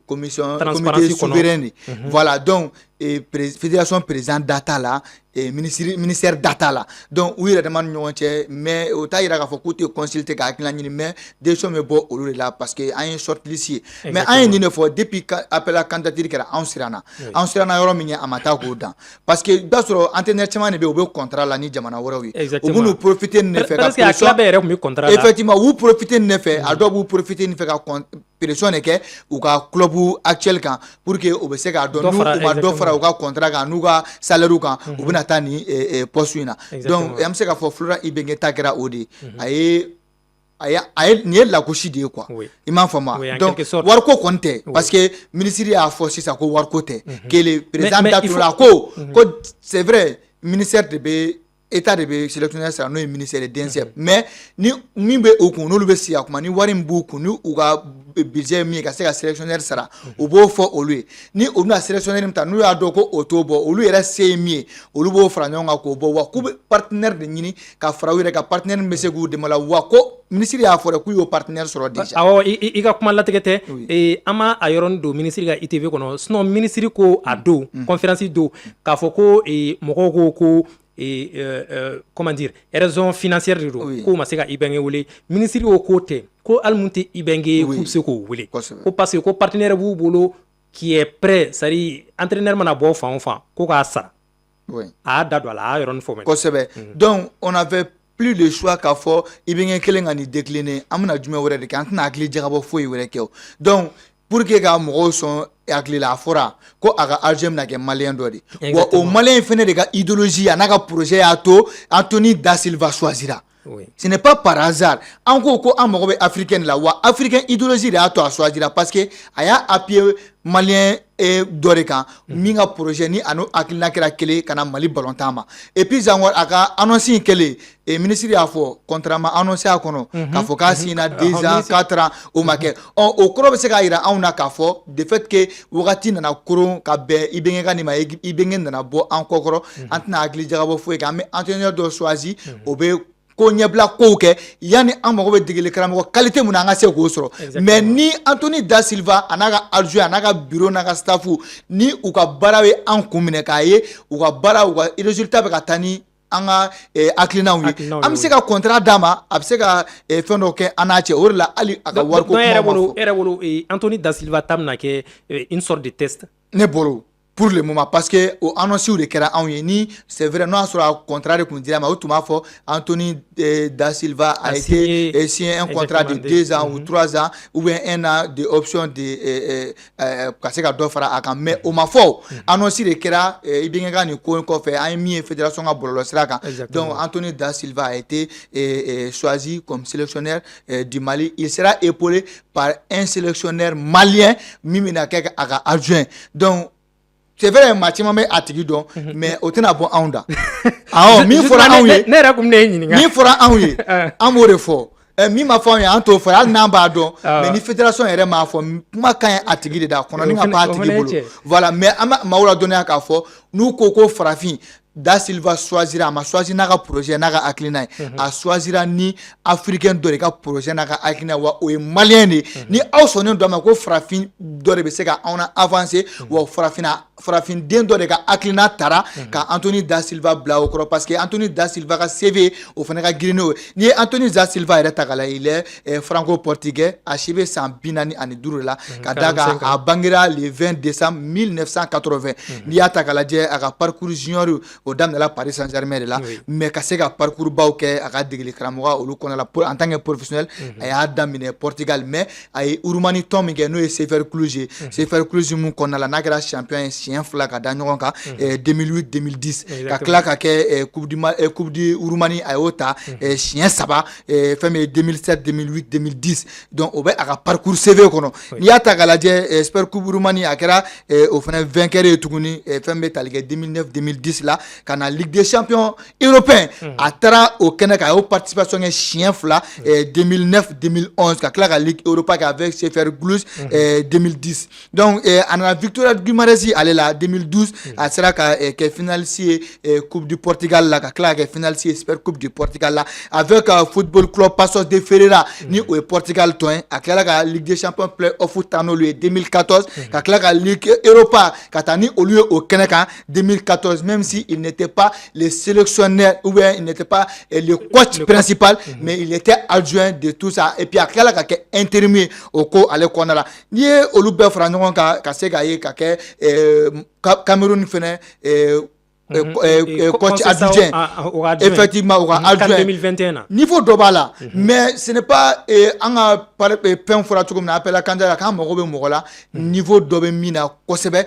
commission comité souverain de voilà donc fédération président data la ministère data la donc u yɛrɛ dama ni ɲɔgɔn cɛ mais o t'a yira k'a fɔ k'u tɛ consulter ka hakilina ɲini mais décision bɛ bɔ olu de la parce que an ye shortlist ye mais an ye nin de fɔ depuis appel à candidature kɛra anw siranna yɔrɔ min ye a ma taa k'o dan parce que i b'a sɔrɔ entraîneur caman de bɛ yen u bɛ contrat la ni jamana wɛrɛw ye u b'u profiter nin de fɛ ka pression effectivement u b'u profiter nin de fɛ a dɔw b'u profiter nin fɛ ka pression de kɛ u ka club actuel kan pour que u bɛ se k'a dɔn n'u ma dɔ fara u ka contrat kan n'u ka salaire kan u bɛna taa ni poste in na donc an bɛ se k'a fɔ Flora Ibenge ta kɛra o de nin ye lagosi de ye quoi i m'a faamu donc wariko kɔni tɛ parce que ministre y'a fɔ sisan ko wariko tɛ kele président datula ko c'est vrai ministère de bɛ état de bɛ sélectionneur sara n'o ye ministère de DNCF mais ni min bɛ o kun n'olu bɛ sigi a kuma ni wari min b'u kun ni u ka budget min ye ka se ka sélectionneur sara u b'o fɔ olu ye ni u bɛna sélectionneur min ta n'u y'a dɔn ko o t'o bɔ olu yɛrɛ se ye min ye olu b'o fara ɲɔgɔn kan k'o bɔ wa k'u bɛ partenaire de ɲini ka fara u yɛrɛ ka partenaire min bɛ se k'u dɛmɛ la wa ko ministre y'a fɔ dɛ k'u y'o partenaire sɔrɔ déjà awɔ i ka kuma latigɛ tɛ an ma a yɔrɔnin don ministre ka ITV kɔnɔ sinon ministre ko a don conférence don k'a fɔ ko mɔgɔw ko comment dire raison financière de don ko ma se ka Ibenge wele ministre o ko tɛ ko hali mun tɛ Ibenge k'u bɛ se k'o wele ko parce que ko partenaire b'u bolo qui est prêt c'est à dire entraîneur mana bɔ fan o fan ko k'a sara a da don a la a yɔrɔnin fɔ kosɛbɛ donc on avait plus de choix k'a fɔ i bɛ ŋɛ kelen ka nin décliner an bɛna jumɛn wɛrɛ de kɛ an tɛna hakili jagabɔ foyi wɛrɛ kɛ o donc pour que ka mɔgɔw sɔn hakili la a fɔra ko a ka argent bɛna kɛ malien dɔ de wa o malien fɛnɛ de ka idéologie a n'a ka projet y'a to Anthony Da Silva choisira. Oui. Ce n'est pas par hasard. En gros, ko an mago bɛ africaine la wa africain idéologie de y'a to a choisira parce que a y'a appuyer malien dɔ de kan min ka projet ni a n'o hakilina kɛra kelen ka na Mali ballontan ma et puis encore a ka annonce in kɛlen ministre y'a fɔ contrairement annonce a kɔnɔ k'a fɔ k'a signera 2 ans 4 ans o ma kɛ o kɔrɔ bɛ se k'a jira anw na k'a fɔ de fait que wagati nana koron ka bɛn i bɛnkɛ ka nin ma i bɛnkɛ nana bɔ an kɔkɔrɔ an tɛna hakili jagabɔ foyi kan an bɛ entraîneur dɔ choisi o bɛ ko ɲɛbila kow kɛ yanni an mago bɛ degeli karamɔgɔ qualité mun na an ka se k'o sɔrɔ mais ni Anthony Da Silva a n'a ka adjoint a n'a ka bureau n'a ka staff ni u ka baara bɛ an kun minɛ k'a ye u ka baara u ka résultat bɛ ka taa ni an ka hakilinaw ye an bɛ se ka contrat d'a ma a bɛ se ka fɛn dɔ kɛ an n'a cɛ o de la hali a ka wariko kuma ma fɔ. E yɛrɛ bolo Anthony Da Silva ta bɛna kɛ une sorte de test. Ne bolo. Pour le moment parce que o annonce de kɛra anw ye ni c'est vrai n'o y'a sɔrɔ a contrat de kun dira ma o tun b'a fɔ Anthony Da Silva a été signé un contrat de 2 ans ou 3 ans ou bien 1 an de option de ka se ka dɔ fara a kan mais o ma fɔ annonce de kɛra i bɛ ŋɛ ka nin ko in kɔfɛ an ye min ye fédération ka bɔlɔlɔsira kan donc Anthony Da Silva a été choisi comme sélectionneur du Mali il sera épaulé par un sélectionneur malien min bɛna kɛ a ka adjoint donc c'est vrai maa caman bɛ a tigi dɔn mais o tɛna bɔ anw da awɔ min fɔra anw ye ne yɛrɛ kun bɛ ne ɲininka min fɔra anw ye an b'o de fɔ min ma fɔ anw ye an t'o fɔ hali n'an b'a dɔn mais ni fédération yɛrɛ m'a fɔ kuma ka ɲi a tigi de da kɔnɔ ni ka pan a tigi bolo voilà mais an bɛ maaw ladɔnniya k'a fɔ n'u ko ko farafin Da Silva choisira a ma choisi n'a ka projet n'a ka hakilina ye a choisira ni africain dɔ de ka projet n'a ka hakilina wa o ye malien de ni aw sɔnnen dɔ ma ko farafin dɔ de bɛ se ka anw na avancer wa farafin den dɔ de ka hakilina tara ka Anthony Da Silva bila o kɔrɔ parce que Anthony Da Silva ka CV o fana ka girin n'o ye n'i ye Anthony Da Silva yɛrɛ ta k'a lajɛ il est franco-portugais a si bɛ san 45 de la ka d'a kan a bangera le 20 décembre 1980 n'i y'a ta k'a lajɛ a ka parcours junior o daminɛla Paris Saint-Germain de la mais ka se ka parcours baw kɛ a ka degeli karamɔgɔ olu kɔnɔ la en tant que professionnel a y'a daminɛ Portugal mais a ye Urumani tɔn min kɛ n'o ye CFR Cluj ye CFR Cluj mun kɔnɔna la n'a kɛra champion ye siɲɛ 2 ka da ɲɔgɔn kan 2008 2010 ka tila ka kɛ coupe du Urumani a y'o ta siɲɛ 3 fɛn min ye 2007 2008 2010 donc o bɛ a ka parcours CV kɔnɔ n'i y'a ta k'a lajɛ Super Coupe Urumani a kɛra o fana vainqueur ye tuguni fɛn bɛ tali kɛ 2009 2010 la ka na Ligue des champions européens a taara o kɛnɛ kan a y'o participation kɛ siɲɛ 2 2009 2011 ka tila ka Ligue Europa kɛ avec CFR Cluj 2010 donc a nana Victoria Guimarães ale la 2012 a sera ka kɛ finaliste ye Coupe du Portugal la ka tila ka kɛ finaliste ye Super Coupe du Portugal la avec Football Club Paços de Ferreira ni o ye Portugal tɔn ye a tilala ka Ligue des champions play-off ta n'olu ye 2014 ka tila ka Ligue Europa ka taa ni olu ye o kɛnɛ kan 2014 même si il n'était pas le sélectionneur ou bien il n'était pas le coach principal mais il était adjoint de tout ça et puis a tilala ka kɛ intérimaire o ko ale kɔnɔna la n'i ye olu bɛɛ fara ɲɔgɔn kan ka se k'a ye ka kɛ Cameroun fɛnɛ coach adjoint effectivement au adjoint niveau dɔ b'a la mais ce n'est pas an ka fɛn fɔra cogo min na appel à candidat k'an mago bɛ mɔgɔ la niveau dɔ bɛ min na kosɛbɛ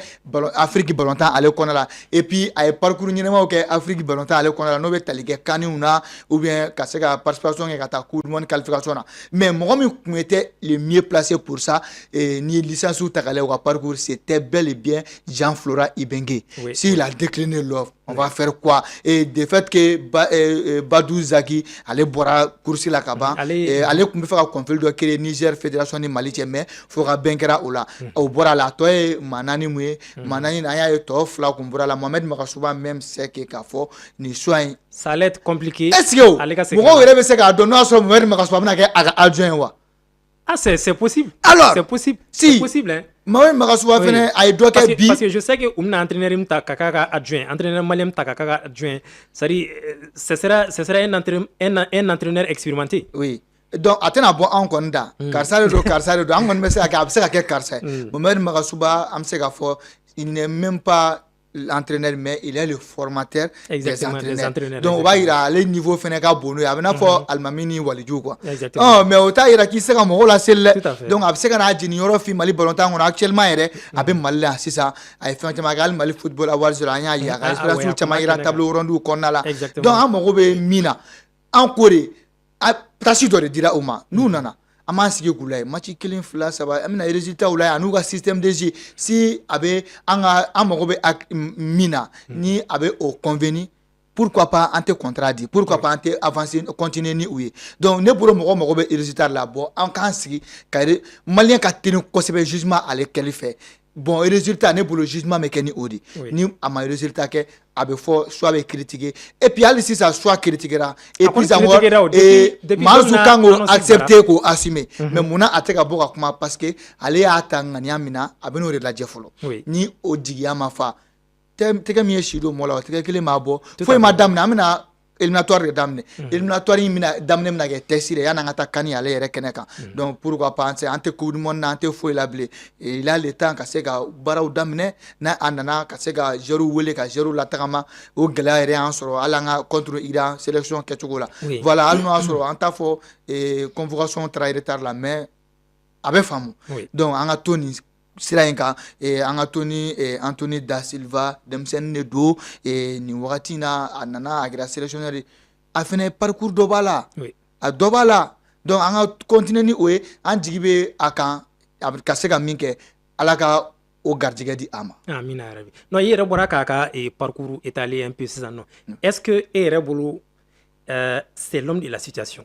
Afrique ballontan ale kɔnɔ la et puis a ye parcours ɲɛnamaw kɛ Afrique ballontan ale kɔnɔ la n'o bɛ tali kɛ CAN na ou bien ka se ka participation kɛ ka taa Coupe du Monde qualification na mais mɔgɔ min kun était le mieux placé pour ça ni licence ta k'a lajɛ u ka parcours c'était bel et bien Jean-Florent Ibenge s'il a décliné l'offre on va faire quoi et de fait que Badou Zaki ale bɔra course la ka ban ale kun bɛ fɛ ka conflit dɔ créer Niger fédération ni Mali cɛ mais fo ka bɛn kɛra o la o bɔra la a tɔ ye maa naani mun ye maa naani an y'a ye tɔ 2 kun bɔra la Mohamed Makasuba même sait que k'a fɔ nin choix in ça allait être compliqué est-ce que mɔgɔw yɛrɛ bɛ se k'a dɔn n'o y'a sɔrɔ Mohamed Makasuba bɛna kɛ a ka adjoint ye wa ah c'est possible alors c'est possible si c'est possible hein Mohamed Makasuba fɛnɛ a ye dɔ kɛ bi parce que je sais que umna entraîneur min ta ka ka adjoint entraîneur malien ta ka ka adjoint c'est-à-dire ce sera un entraîneur expérimenté oui donc a tɛna bɔ anw kɔni da karisa de don an kɔni bɛ se ka kɛ a bɛ se ka kɛ karisa ye Mohamed Makasuba an bɛ se ka fɔ il n'est même pas l'entraîneur, mais il est le formateur des entraîneurs. Donc, on va dire à les niveaux Fénéga Bono, il y a fois Almamini ou Alidjou, quoi. Mais au temps, il y a qui sait comment la selle. Donc, après, c'est qu'on a dit, Nioro, Fi, Mali, Bolontan, on a actuellement, avec Mali, c'est ça. Il fait un Magal, Mali Football Awards, il y a Espérance, Chamaïra, tableau rondu, qu'on a là. Donc, à mon robé, Mina, en Corée, Tachi doit dire au ma, nous, nana. Aman sigi gulay match killing fla saba amina résultat ulay anuga système de jeu si abe anga amago be mina ni abe au convenu pourquoi pas ante contrat dit pourquoi pas ante avancer continuer ni ouye donc ne buro mogo be résultat là bon en kan sigi kayre malien ka tenu ko sebe jugement ale quel fait bon résultat ne buro jugement me keni odi ni ama résultat ke abe fo soit be critiquer et puis ali si ça soit critiquer et puis ça et mazu kango accepter ko assumer mais muna ateka boka kuma parce que ale atanga nyamina abeno re la jefolo ni odiya mafa tega mi shido mola tega kele mabo foi madame na amina éliminatoire damne éliminatoire mina damne mina ke testire yana ngata kani ale yere keneka donc pourquoi pas ante coupe du monde ante foi la blé et il a le temps ka sega baraw damne na anana ka sega jeru wele ka jeru la tagama o gela yere en soro alanga contre Iran sélection ketugola voilà alno asoro anta fo convocation tra retard la mais abe famu donc anga toni sirainka anga toni Anthony da Silva demsen nedo ni wakatina anana agra sélectionneur a fait parcours dobala a dobala donc anga continuer ni oe an jigibe akan ka se ka minke alaka o gardiga di ama amina arabi no yere bora kaka parcours étalé un peu ça non est-ce que erebulu c'est l'homme de la situation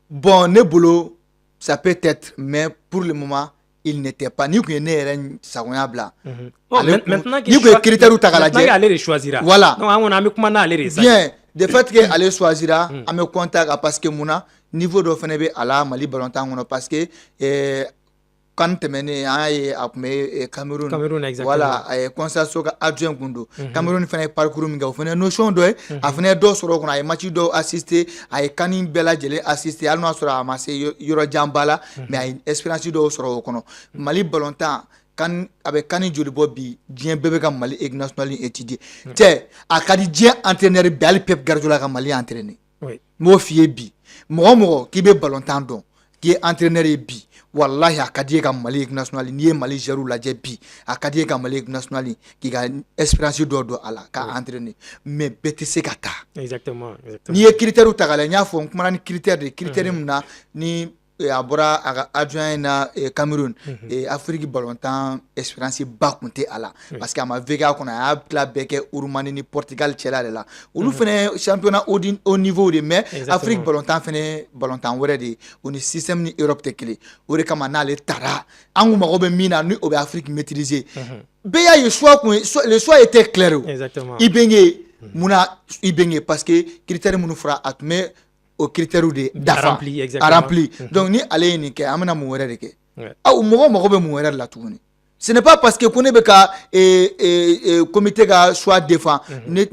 bon nebolo ça peut être mais pour le moment il n'était pas ni que ne sagoya bla maintenant ni que critère ou tagalaje maintenant aller choisira voilà donc on a mis comment aller bien de fait que aller choisira à me contact parce que mona niveau de fenebe ala Mali Ballontan parce que quand temene ay apme Cameroun voilà constatation ka adjoint gundo Cameroun fene parcours mi ga fene notion do a fene do soro ko ay match do assister ay kanin bela jele assister al no soro amase yoro jambala mais ay expérience do soro ko no Mali Ballontan kan avec kani joli bobi bien bébé ka Mali équipe nationale étudier té a kadi bien entraîneur bel Pep Guardiola ka Mali entraîner mo fié bi mo ki be Ballontan don qui est entraîneur bi wallahi akadiye ka Mali équipe nationale ni Mali jeru la jebi akadiye ka Mali équipe nationale qui ga expérience do ala ka entraîner mais BTC kata exactement ni critère utagala nya fo kuma ni critère mna ni abora aga adjoint na Cameroun et Afrique Ballontan expérience bakunte ala parce que ama vega ko na a club beke Urumani ni Portugal chela la ulu fene championnat au niveau de mais Afrique Ballontan fene Ballontan wore de oni système ni Europe tekele ore kama na le tara angu mago be mina ni obe Afrique maîtriser beya le choix était clair exactement ibenge muna ibenge parce que critère munu fera atme au critère de dafa rempli donc ni allez ni ke amana mu wéré ke ah mo be mu wéré la tuni ce n'est pas parce que connaît beka comité ga choix défend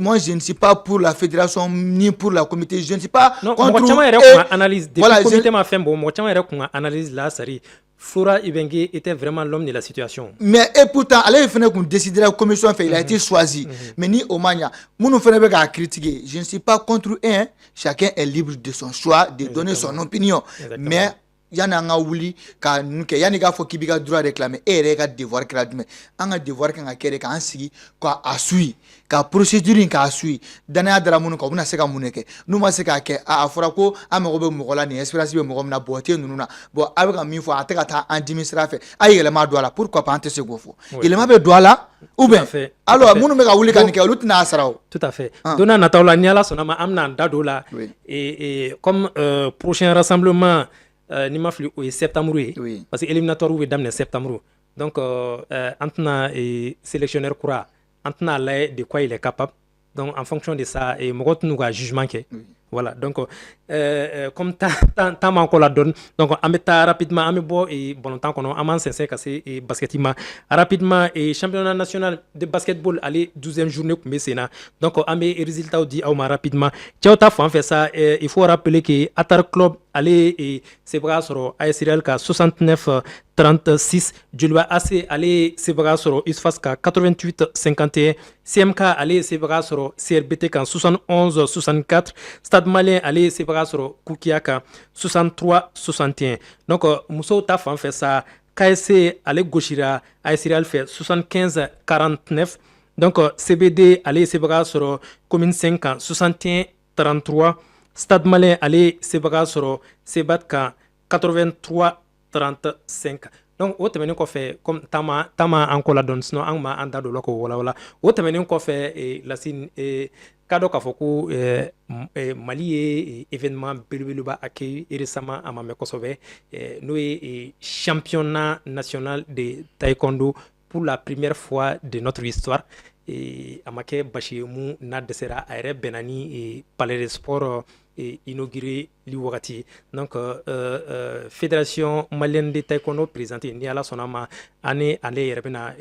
moi je ne suis pas pour la fédération ni pour la comité je ne suis pas contre analyse voilà comité m'a fait bon moi analyse là sari Flora Ibenge était vraiment l'homme de la situation. Mais et pourtant, allez faire qu'on décide la commission fait, il a été choisi. Mais ni Omania, nous faisons pas critiquer. Je ne suis pas contre un. Chacun est libre de son choix, de donner son opinion. Mais yana nga wuli ka nuke yani ga fo kibiga droit réclamer et rega devoir réclamer anga devoir kan akere ka ansigi ka asui ka procédure ka asui dana dara mun ko buna seka muneke numa seka ke a afura ko amago be mugola ni expérience be mugom na bote nununa bo abega mi fo ateka ta administrateur ay ele ma doala pourquoi pas ante se gofo il ma be doala ou bien alors munu me ka wuli kan ke lutina asaraw tout à fait dona natawla nyala sonama amna ndadola et comme prochain rassemblement ni ma fli au septembre parce que éliminatoire ou damne septembre donc antna et sélectionneur kura antna là de quoi il est capable donc en fonction de ça et mogot nous ga jugement que voilà donc comme temps encore la donne donc on met rapidement on met beau et bon temps qu'on a amant c'est cassé et basketima rapidement et championnat national de basketball aller 12e journée comme c'est donc on met résultat dit au rapidement ciao ta fait ça il faut rappeler que Atar Club allez et c'est bras sur ASRL ka 69 36 Julwa AC allez c'est bras sur Isfas ka 88 51 CMK allez c'est bras sur CRBT ka 71 64 Stade Malien allez c'est bras sur Koukia ka 63 61 donc Mousso ta fait ça KSC allez Goshira ASRL fait 75 49 donc CBD allez c'est bras sur commune 5 61 33 Stade Malien allez Sebaga soro Sebat ka 83 35 donc o tɛmɛnen kɔfɛ comme tama encore la donne sinon an ma an da do la ko wala o tɛmɛnen kɔfɛ Lassine ka dɔ k'a fɔ ko Mali ye événement belebeleba accueilli récemment a ma mɛn kosɛbɛ n'o ye championnat national de taekwondo pour la première fois de notre histoire a ma kɛ basi ye mun n'a dɛsɛra a yɛrɛ bɛnna ni palais de sport inauguré li wagati donc fédération malienne de taekwondo présenté ni ala sɔnna ma ale yɛrɛ bɛna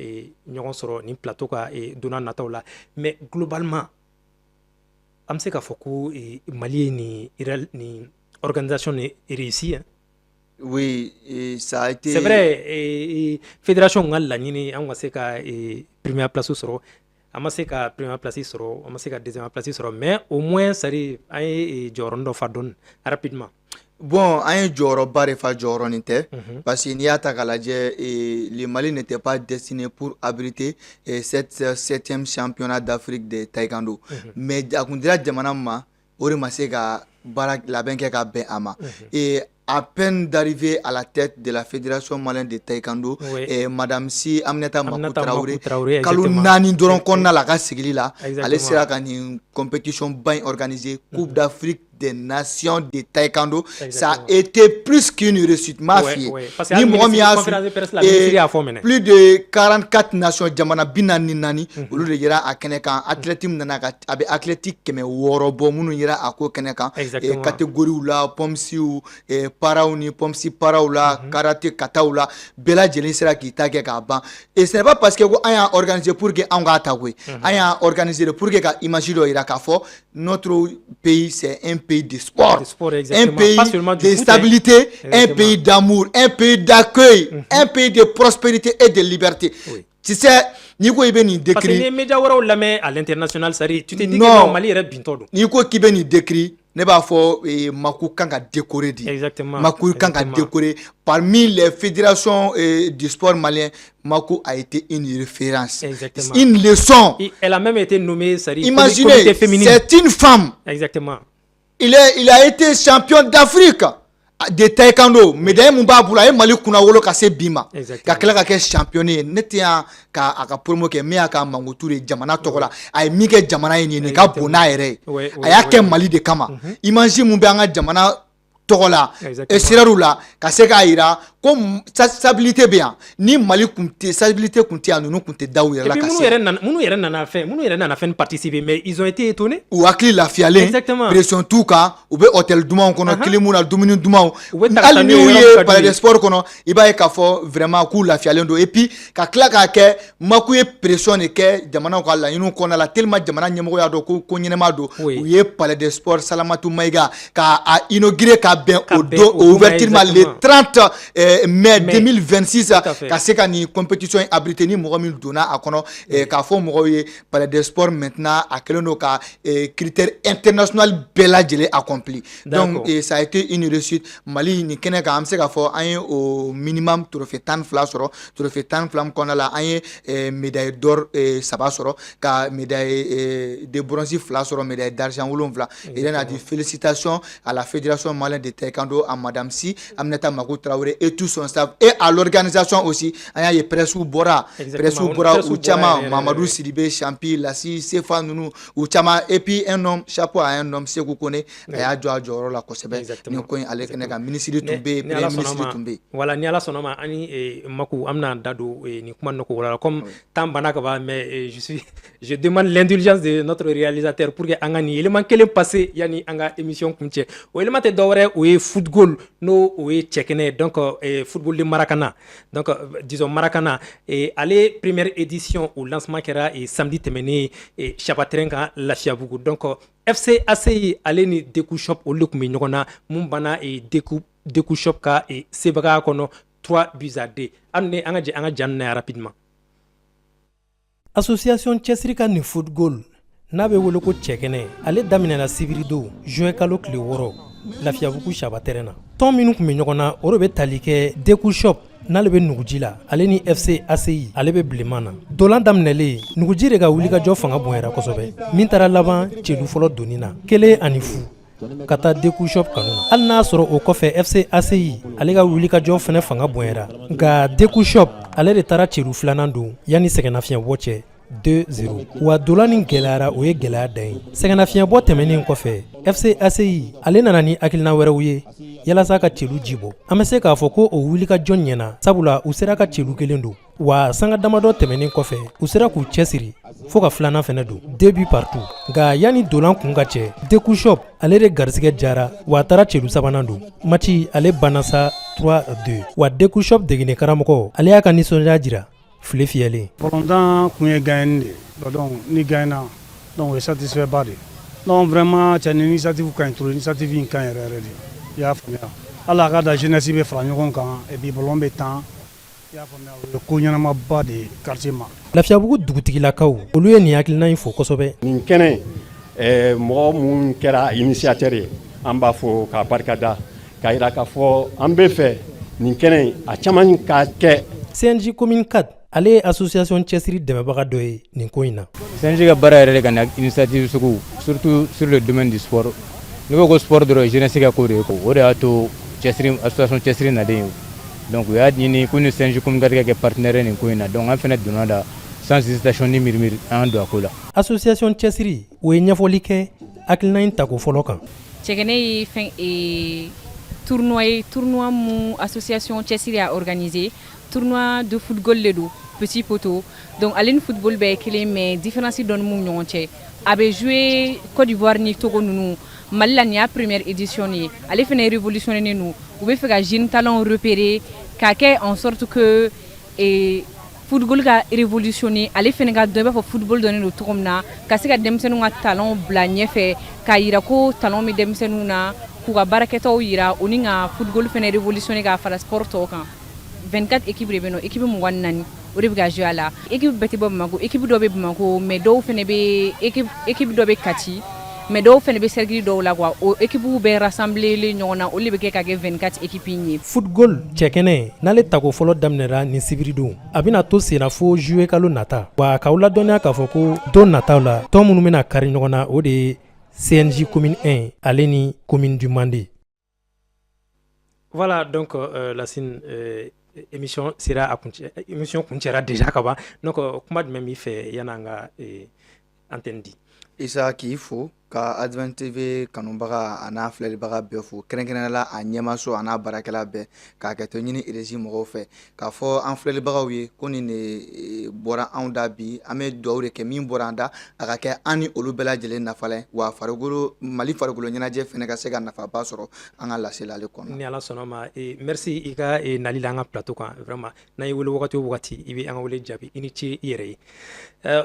ɲɔgɔn sɔrɔ ni plateau ka donna nataw la mais globalement an bɛ se k'a fɔ ko Mali ye ni organisation ni réussi hein? Oui, ça a été... C'est vrai, fédération ka laɲini an ka se ka première place sɔrɔ an ma se ka première place sɔrɔ an ma se ka deuxième place sɔrɔ mais au moins sari an ye jɔyɔrɔ dɔ fa dɔɔni rapidement. Bon, an ye jɔyɔrɔba de fa jɔyɔrɔnin tɛ parce que n'i y'a ta k'a lajɛ le Mali n'était pas destiné pour abriter cette 7e championnat d'Afrique de taekwondo mais a kun dira jamana ma o de ma se ka baara labɛn kɛ ka bɛn a ma et à peine d'arriver à la tête de la fédération malienne de taekwondo Madame Si Aminata Makou Traoré kalo 4 dɔrɔn kɔnɔna la ka sigili la ale sera ka nin compétition ba in organiser Coupe d'Afrique des nations de taekwondo. Ça a été plus qu'une réussite. Ma fille. Ni mɔgɔ min y'a su plus de 44 nations jamana binani nani olu de yera a kɛnɛ kan athlétisme nana a bɛ athlétique 600 bɔ minnu yera a ko kɛnɛ kan catégorie la pomsiw paraw ni pomsi paraw la karaté kataw la bɛɛ lajɛlen sera k'i ta kɛ k'a ban et ce n'est pas parce que ko an y'a organiser pour que an k'a ta koyi an y'a organiser pour que ka image dɔ yira k'a fɔ notre pays c'est un pays de sport, un pays de stabilité, un pays d'amour, un pays d'accueil, un pays de prospérité et de liberté. Tu sais, Nico Ibeni décrit. Parce que les médias à l'international, tu te dis que le Mali est bintodo. Nico Ibeni décrit. Ne b'a fɔ Makou kan ka décorer di. Exactement. Makou kan ka décorer. Parmi les fédérations du sport malien, Makou a été une référence. Exactement. Une leçon. Elle a même été nommée. Imaginez, c'est une femme. Exactement. Il a été champion d'Afrique de taekwondo. Médaille Mumba Boula et Mali Kuna Wolo Kase Bima. Ka kila ka kɛ championné. Ne tɛ ka promo kɛ mais ka mangutu de jamana tɔgɔ la. A ye min kɛ jamana ye nin ka bon n'a yɛrɛ ye. A y'a kɛ Mali de kama. Imagine mun bɛ an ka jamana tɔgɔ la siraw la ka se k'a yira ko stabilité bɛ yan ni Mali kun tɛ stabilité kun tɛ yan ninnu kun tɛ da u yɛrɛ la ka se minnu yɛrɛ nana fɛn participer mais ils ont été étonnés u hakili lafiyalen pression t'u kan u bɛ hôtel dumanw kɔnɔ kilimu na dumuni dumanw hali ni u ye palais de sport kɔnɔ i b'a ye k'a fɔ vraiment k'u lafiyalen don et puis ka tila k'a kɛ Makou ye pression de kɛ jamanaw ka laɲiniw kɔnɔna la tellement jamana ɲɛmɔgɔ y'a dɔn ko ɲɛnɛma don u ye palais de sport Salamatu Maïga k'a inauguré ka bɛn au ouverture le 30 mai 2026 ka se ka ni compétition abrité ni mɔgɔ min donna a kɔnɔ k'a fɔ mɔgɔw ye palais de sport maintenant a kɛlen don ka critère international bɛɛ lajɛlen accompli donc ça a été une réussite Mali ni kɛnɛ kan an bɛ se k'a fɔ an ye au minimum trophée 12 sɔrɔ trophée 12 kɔnɔna la an ye médaille d'or 3 sɔrɔ ka médaille de bronze 2 sɔrɔ médaille d'argent 7 et on a dit félicitations à la fédération malienne de taekwondo à Madame Si Aminata Makou Traoré et tout son staff et à l'organisation aussi an y'a ye presse bɔra u caman Mamadou Sidibé Champi Lassi Sefa Nunu u caman et puis un homme chapeau à un homme Sékou Kone a y'a jɔ a jɔyɔrɔ la kosɛbɛ nin ko in ale fɛnɛ ka ministre tun bɛ yen premier ministre tun bɛ yen voilà ni ala sɔnna ma ani Maku an bɛna da don nin kuma nɔgɔ wala comme temps banna ka ban mais je demande l'indulgence de notre réalisateur pour que an ka nin élément kelen passer yani an ka émission kuncɛ o élément tɛ dɔwɛrɛ o ye football n'o o ye cɛkɛnɛ donc football de Maracana donc disons Maracana ale première édition au lancement kɛra samedi tɛmɛnen Chapaterrain kan Lafiabugu donc FC ACI ale ni Deku Shop olu de tun bɛ ɲɔgɔn na mun banna Deku Shop ka sebaga kɔnɔ 3-2 an ka jɛ an ka ja ninnu na rapidement. Association cɛsiri ka nin football n'a bɛ wele ko cɛkɛnɛ ale daminɛna sibiri don juin kalo tile 6 Lafiabugu Chapaterrain na tɔn minnu tun bɛ ɲɔgɔn na o de bɛ tali kɛ Deku Shop n'ale bɛ Nuguji la ale ni FC ACI ale bɛ bilenman na dolan daminɛlen Nuguji de ka wulikajɔ fanga bonyara kosɛbɛ min taara laban celu fɔlɔ donni na 1-0 ka taa Deku Shop kanu na hali n'a sɔrɔ o kɔfɛ FC ACI ale ka wulikajɔ fɛnɛ fanga bonyara nka Deku Shop ale de taara celu filanan don yanni sɛgɛnnafiɲɛbɔ cɛ 2-0 wa dolan nin gɛlɛyara o ye gɛlɛya dan ye sɛgɛnnafiɲɛbɔ tɛmɛnen kɔfɛ FC ACI ale nana ni hakilina wɛrɛw ye yalasa ka celu ji bɔ an bɛ se k'a fɔ ko o wulikajɔ ɲɛna sabula u sera ka celu kelen don wa sanga damadɔ tɛmɛnen kɔfɛ u sera k'u cɛsiri fo ka filanan fɛnɛ don 2 buts partout nka yanni dolan kun ka cɛ Deku Shop ale de garisigɛ jara wa a taara celu sabanan don match ale banna sa 3-2 wa Deku Shop degine karamɔgɔ ale y'a ka nisɔndiya jira file fiyɛlen Pendant kun ye gagné de donc ni gagné donc o ye satisfait ba de donc vraiment cɛ ni initiative ka ɲi trop initiative in ka ɲi yɛrɛ yɛrɛ de i y'a faamuya hali a ka da jeunesse bɛ fara ɲɔgɔn kan et puis ballon bɛ tan i y'a faamuya o ye ko ɲɛnamaba de quartier ma Lafiabugu dugutigilakaw olu ye nin hakilina in fo kosɛbɛ nin kɛnɛ mɔgɔ mun kɛra initiateur ye an b'a fɔ k'a barikada k'a yira k'a fɔ an bɛ fɛ nin kɛnɛ a caman ka kɛ CNJ commune 4 ale ye association cɛsiri dɛmɛbaga dɔ ye nin ko in na CNJ ka baara yɛrɛ de ka na initiative sugu surtout sur le domaine du sport ne ko sport dɔrɔn jeunesse ka ko de ye o de y'a to cɛsiri association cɛsiri naden ye donc u y'a ɲini ko ni CNJ commune 4 ka kɛ partenaire nin ko in na donc an fɛnɛ donna da sans hésitation ni mirimiri an don a ko la association cɛsiri o ye ɲɛfɔli kɛ hakilina in tako fɔlɔ kan cɛkɛnɛ ye fɛn tournoi mun association cɛsiri a organisé tournoi de football le do petit poteau donc ale ni football bɛɛ kelen mais différence dɔɔni mun ɲɔgɔn cɛ a bɛ jouer Côte d'Ivoire ni Togo ninnu Mali la nin y'a première édition ye ale fɛnɛ révolutionné nu u bɛ fɛ ka jeune talent repérer k'a kɛ en sorte que football ka révolutionné ale fɛnɛ ka dɔn i b'a fɔ football dɔnnen don cogo min na ka se ka denmisɛnninw ka talent bila ɲɛfɛ k'a yira ko talent bɛ denmisɛnninw na k'u ka baarakɛtaw yira o ni ka football fɛnɛ révolutionné k'a fara sport tɔw kan 24 équipes de bɛ yen nɔ équipe 24 o de bɛ ka jouer a la équipe bɛɛ tɛ bɔ Bamako équipe dɔ bɛ Bamako mais dɔw fɛnɛ bɛ équipe dɔ bɛ Kati mais dɔw fɛnɛ bɛ cercle dɔw la quoi o équipe bɛɛ rassembler ɲɔgɔn na olu de bɛ kɛ ka kɛ 24 équipes ye football cɛkɛnɛ n'ale tako fɔlɔ daminɛra nin sibiri don a bɛna to senna fo juillet kalo nata wa k'aw ladɔnniya k'a fɔ ko don nataw la tɔn minnu bɛna kari ɲɔgɔn na o de ye CNJ commune 1 ale ni commune du Mande. Voilà donc Lassine émission sera à émission kuncɛra déjà ka ban donc kuma jumɛn b'i fɛ yan'an ka antenne di Isa k'i fo ka Advent TV kanubaga a n'a filɛlibaga bɛɛ fo kɛrɛnkɛrɛnnenya la a ɲɛmaso a n'a baarakɛla bɛɛ k'a kɛ to ɲini RG mɔgɔw fɛ k'a fɔ an filɛlibagaw ye ko nin de bɔra anw da bi an bɛ dugawu de kɛ min bɔra an da a ka kɛ an ni olu bɛɛ lajɛlen nafalan wa Mali farikolo ɲɛnajɛ fɛnɛ ka se ka nafaba sɔrɔ an ka laseli ale kɔnɔ ni Ala sɔnna ma merci i ka nali la an ka plateau kan vraiment n'an ye wele wagati o wagati i bɛ an ka wele jaabi i ni ce i yɛrɛ ye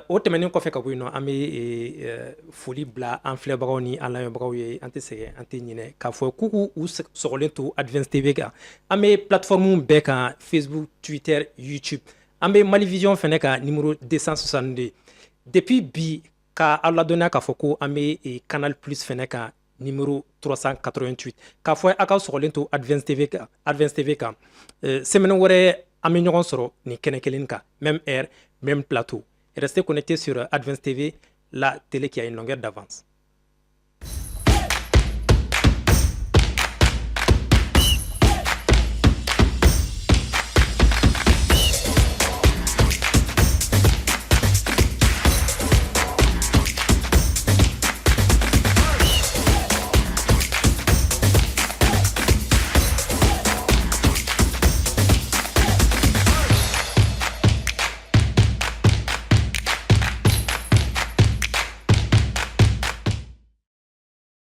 o tɛmɛnen kɔfɛ ka bɔ yen nɔ an bɛ foli bila an filɛbagaw ni an lamɛnbagaw ye an tɛ sɛgɛn an tɛ ɲinɛ k'a fɔ k'u k'u sɔgɔlen to Advance TV kan an bɛ plateforme bɛɛ kan Facebook Twitter YouTube an bɛ Mali Vision fɛnɛ kan numéro 262 depuis bi ka aw ladɔnniya k'a fɔ ko an bɛ Canal Plus fɛnɛ kan numéro 388 k'a fɔ aw ka sɔgɔlen to Advance TV kan semaine wɛrɛ an bɛ ɲɔgɔn sɔrɔ nin kɛnɛ kelen kan même heure même plateau. Restez connectés sur Advance TV, la télé qui a une longueur d'avance.